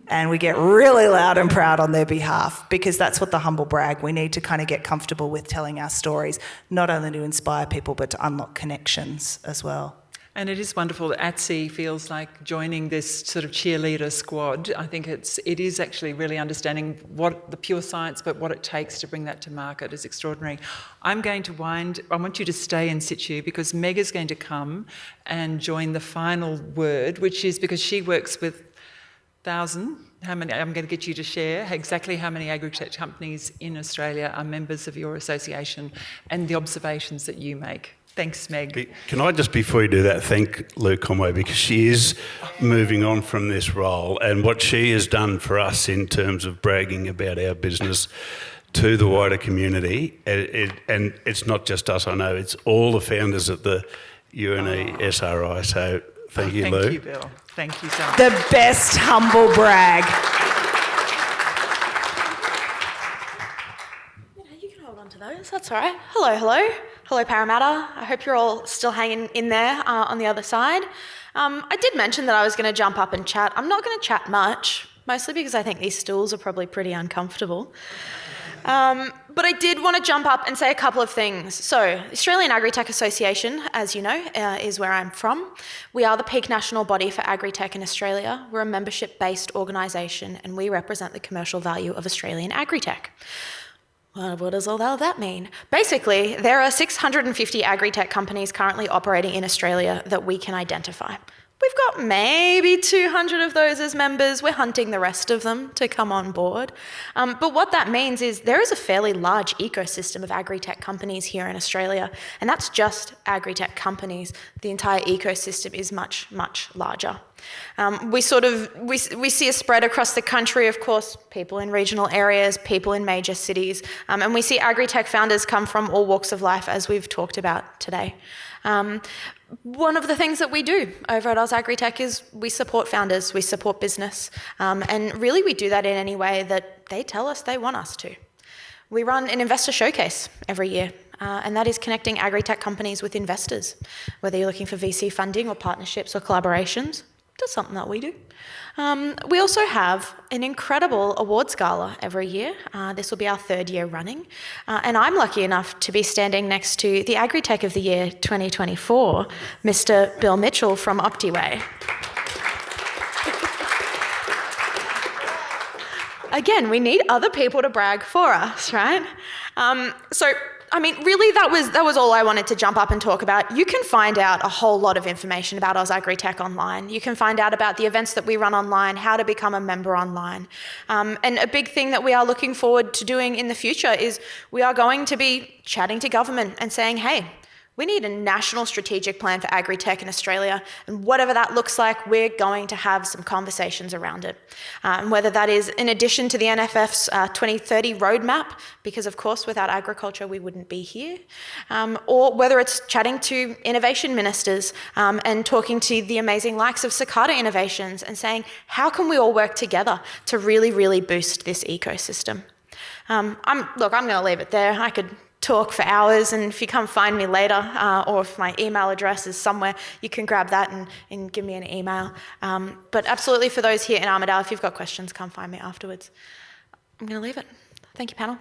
and we get really loud and proud on their behalf, because that's what the humble brag. We need to kind of get comfortable with telling our stories, not only to inspire people, but to unlock connections as well. And it is wonderful that ATSI feels like joining this sort of cheerleader squad. I think it is actually really understanding what the pure science, but what it takes to bring that to market is extraordinary. I want you to stay in situ, because Meg is going to come and join the final word, which is because she works with 1,000. How many? I'm going to get you to share exactly how many AgTech companies in Australia are members of your association and the observations that you make. Thanks, Meg. Can I just, before you do that, thank Lou Conway, because she is moving on from this role, and what she has done for us in terms of bragging about our business to the wider community, and it's not just us, I know, it's all the founders at the UNE SRI, so thank you, Lou. Thank you, Bill. Thank you so much. The best humble brag. You can hold on to those, that's all right. Hello, Parramatta. I hope you're all still hanging in there on the other side. I did mention that I was going to jump up and chat. I'm not going to chat much, mostly because I think these stools are probably pretty uncomfortable. But I did want to jump up and say a couple of things. So, the Australian AgTech Association, as you know, is where I'm from. We are the peak national body for AgTech in Australia. We're a membership-based organisation, and we represent the commercial value of Australian AgTech. Well, what does all that mean? Basically, there are 650 AgTech companies currently operating in Australia that we can identify. We've got maybe 200 of those as members. We're hunting the rest of them to come on board. But what that means is there is a fairly large ecosystem of AgTech companies here in Australia, and that's just AgTech companies. The entire ecosystem is much, much larger. We see a spread across the country, of course, people in regional areas, people in major cities, and we see AgriTech founders come from all walks of life, as we've talked about today. One of the things that we do over at AgriTech is we support founders, we support business, and really we do that in any way that they tell us they want us to. We run an investor showcase every year, and that is connecting AgriTech companies with investors. Whether you're looking for VC funding or partnerships or collaborations, that's something that we do. We also have an incredible awards gala every year. This will be our 3rd year running. And I'm lucky enough to be standing next to the AgriTech of the Year 2024, Mr. Bill Mitchell from Optiway. Again, we need other people to brag for us, right? Really, that was all I wanted to jump up and talk about. You can find out a whole lot of information about AgriTech online. You can find out about the events that we run online, how to become a member online. And a big thing that we are looking forward to doing in the future is we are going to be chatting to government and saying, hey, we need a national strategic plan for AgriTech in Australia, and whatever that looks like, we're going to have some conversations around it. Whether that is in addition to the NFF's 2030 roadmap, because of course without agriculture we wouldn't be here, or whether it's chatting to innovation ministers and talking to the amazing likes of Cicada Innovations and saying, how can we all work together to really, really boost this ecosystem? I'm going to leave it there. I could talk for hours, and if you come find me later, or if my email address is somewhere, you can grab that and give me an email. But absolutely, for those here in Armidale, if you've got questions, come find me afterwards. I'm going to leave it. Thank you, panel.